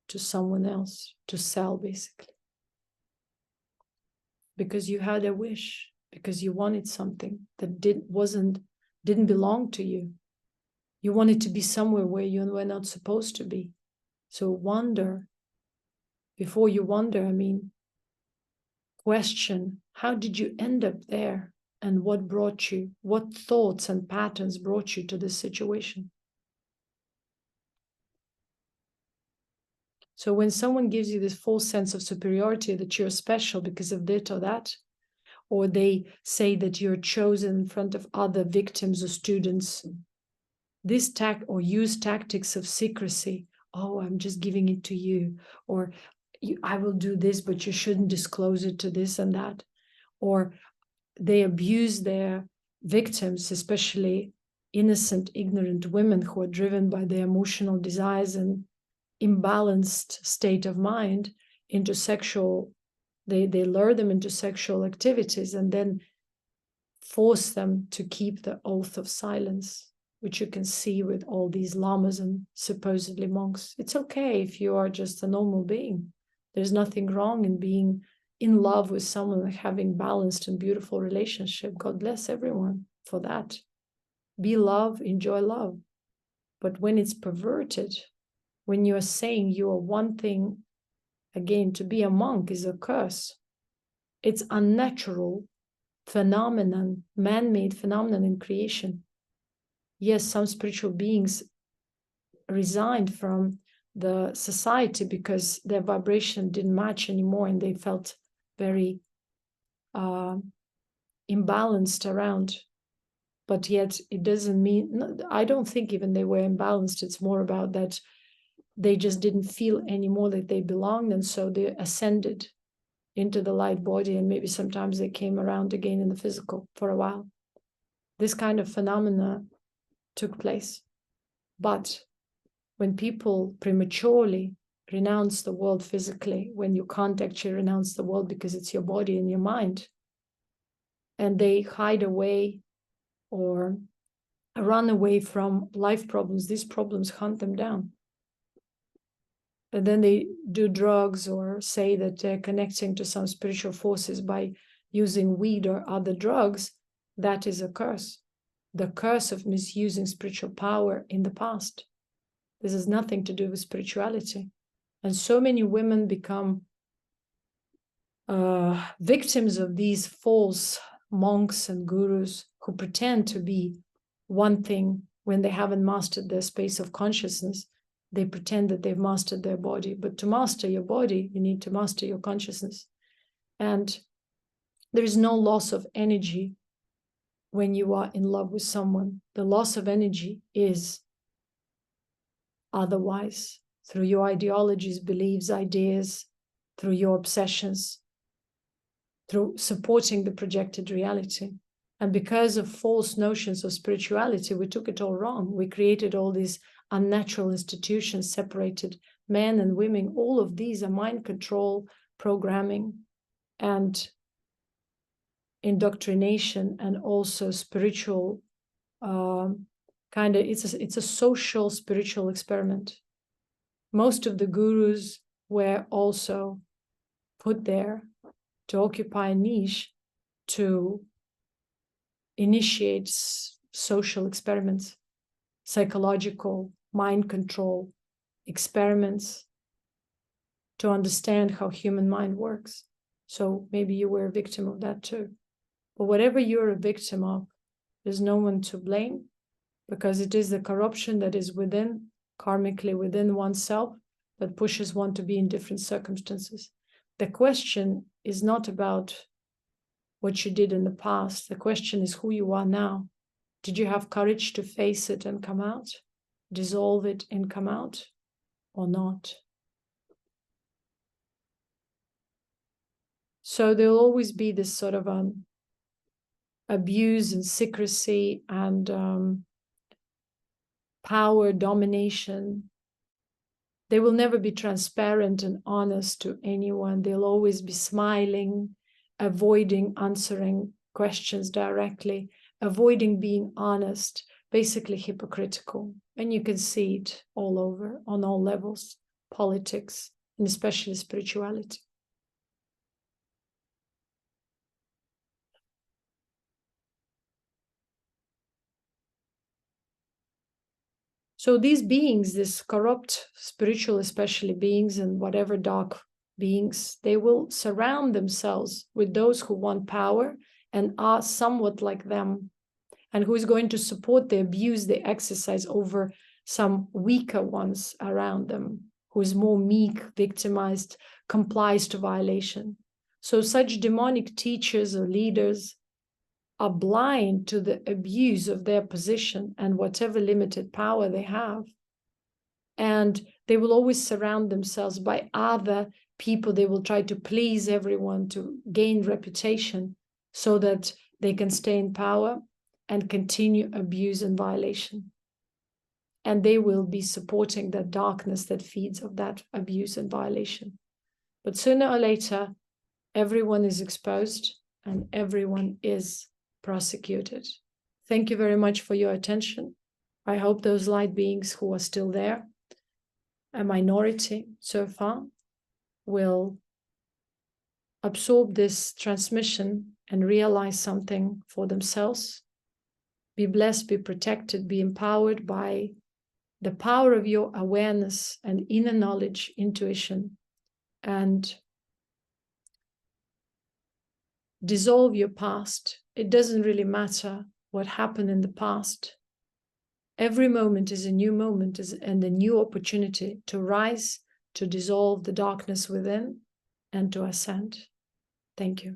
to someone else, to sell, basically. Because you had a wish, because you wanted something that didn't belong to you. You wanted to be somewhere where you were not supposed to be. So wonder, before you wonder, question, how did you end up there? And what brought you, what thoughts and patterns brought you to this situation? So when someone gives you this false sense of superiority, that you're special because of this or that, or they say that you're chosen in front of other victims or students, this or use tactics of secrecy. Oh, I'm just giving it to you. Or I will do this, but you shouldn't disclose it to this and that. Or they abuse their victims, especially innocent, ignorant women who are driven by their emotional desires and imbalanced state of mind into sexual, they lure them into sexual activities and then force them to keep the oath of silence, which you can see with all these lamas and supposedly monks. It's okay if you are just a normal being. There's nothing wrong in being in love with someone, having balanced and beautiful relationship. God bless everyone for that. Be love, enjoy love. But when it's perverted, when you are saying you are one thing, again, to be a monk is a curse. It's unnatural phenomenon, man-made phenomenon in creation. Yes, some spiritual beings resigned from the society because their vibration didn't match anymore and they felt very imbalanced around. But yet it doesn't mean, I don't think even they were imbalanced. It's more about that they just didn't feel anymore that they belonged, and so they ascended into the light body, and maybe sometimes they came around again in the physical for a while. This kind of phenomena took place. But when people prematurely renounce the world physically, when you can't actually renounce the world because it's your body and your mind, and they hide away or run away from life problems, these problems hunt them down. And then they do drugs or say that they're connecting to some spiritual forces by using weed or other drugs. That is a curse. The curse of misusing spiritual power in the past. This has nothing to do with spirituality. And so many women become victims of these false monks and gurus who pretend to be one thing when they haven't mastered their space of consciousness. They pretend that they've mastered their body. But to master your body, you need to master your consciousness. And there is no loss of energy when you are in love with someone. The loss of energy is otherwise, through your ideologies, beliefs, ideas, through your obsessions, through supporting the projected reality. And because of false notions of spirituality, we took it all wrong. We created all these unnatural institutions, separated men and women. All of these are mind control, programming, and indoctrination, and also spiritual it's a social spiritual experiment. Most of the gurus were also put there to occupy a niche to initiate social experiments, psychological, mind control experiments to understand how human mind works. So maybe you were a victim of that too. But whatever you're a victim of, there's no one to blame, because it is the corruption that is within, karmically within oneself, that pushes one to be in different circumstances. The question is not about what you did in the past. The question is who you are now. Did you have courage to face it and come out, dissolve it and come out, or not? So there'll always be this sort of abuse and secrecy and power domination. They will never be transparent and honest to anyone. They'll always be smiling, avoiding answering questions directly, avoiding being honest, basically hypocritical. And you can see it all over, on all levels, politics, and especially spirituality. So these beings, these corrupt spiritual, especially beings, and whatever dark beings, they will surround themselves with those who want power and are somewhat like them, and who is going to support the abuse they exercise over some weaker ones around them, who is more meek, victimized, complies to violation. So such demonic teachers or leaders are blind to the abuse of their position and whatever limited power they have. And they will always surround themselves by other people. They will try to please everyone to gain reputation so that they can stay in power and continue abuse and violation. And they will be supporting that darkness that feeds of that abuse and violation. But sooner or later, everyone is exposed and everyone is prosecuted. Thank you very much for your attention. I hope those light beings who are still there, a minority so far, will absorb this transmission and realize something for themselves. Be blessed, be protected, be empowered by the power of your awareness and inner knowledge, intuition, and dissolve your past. It doesn't really matter what happened in the past. Every moment is a new moment and a new opportunity to rise, to dissolve the darkness within, and to ascend. Thank you.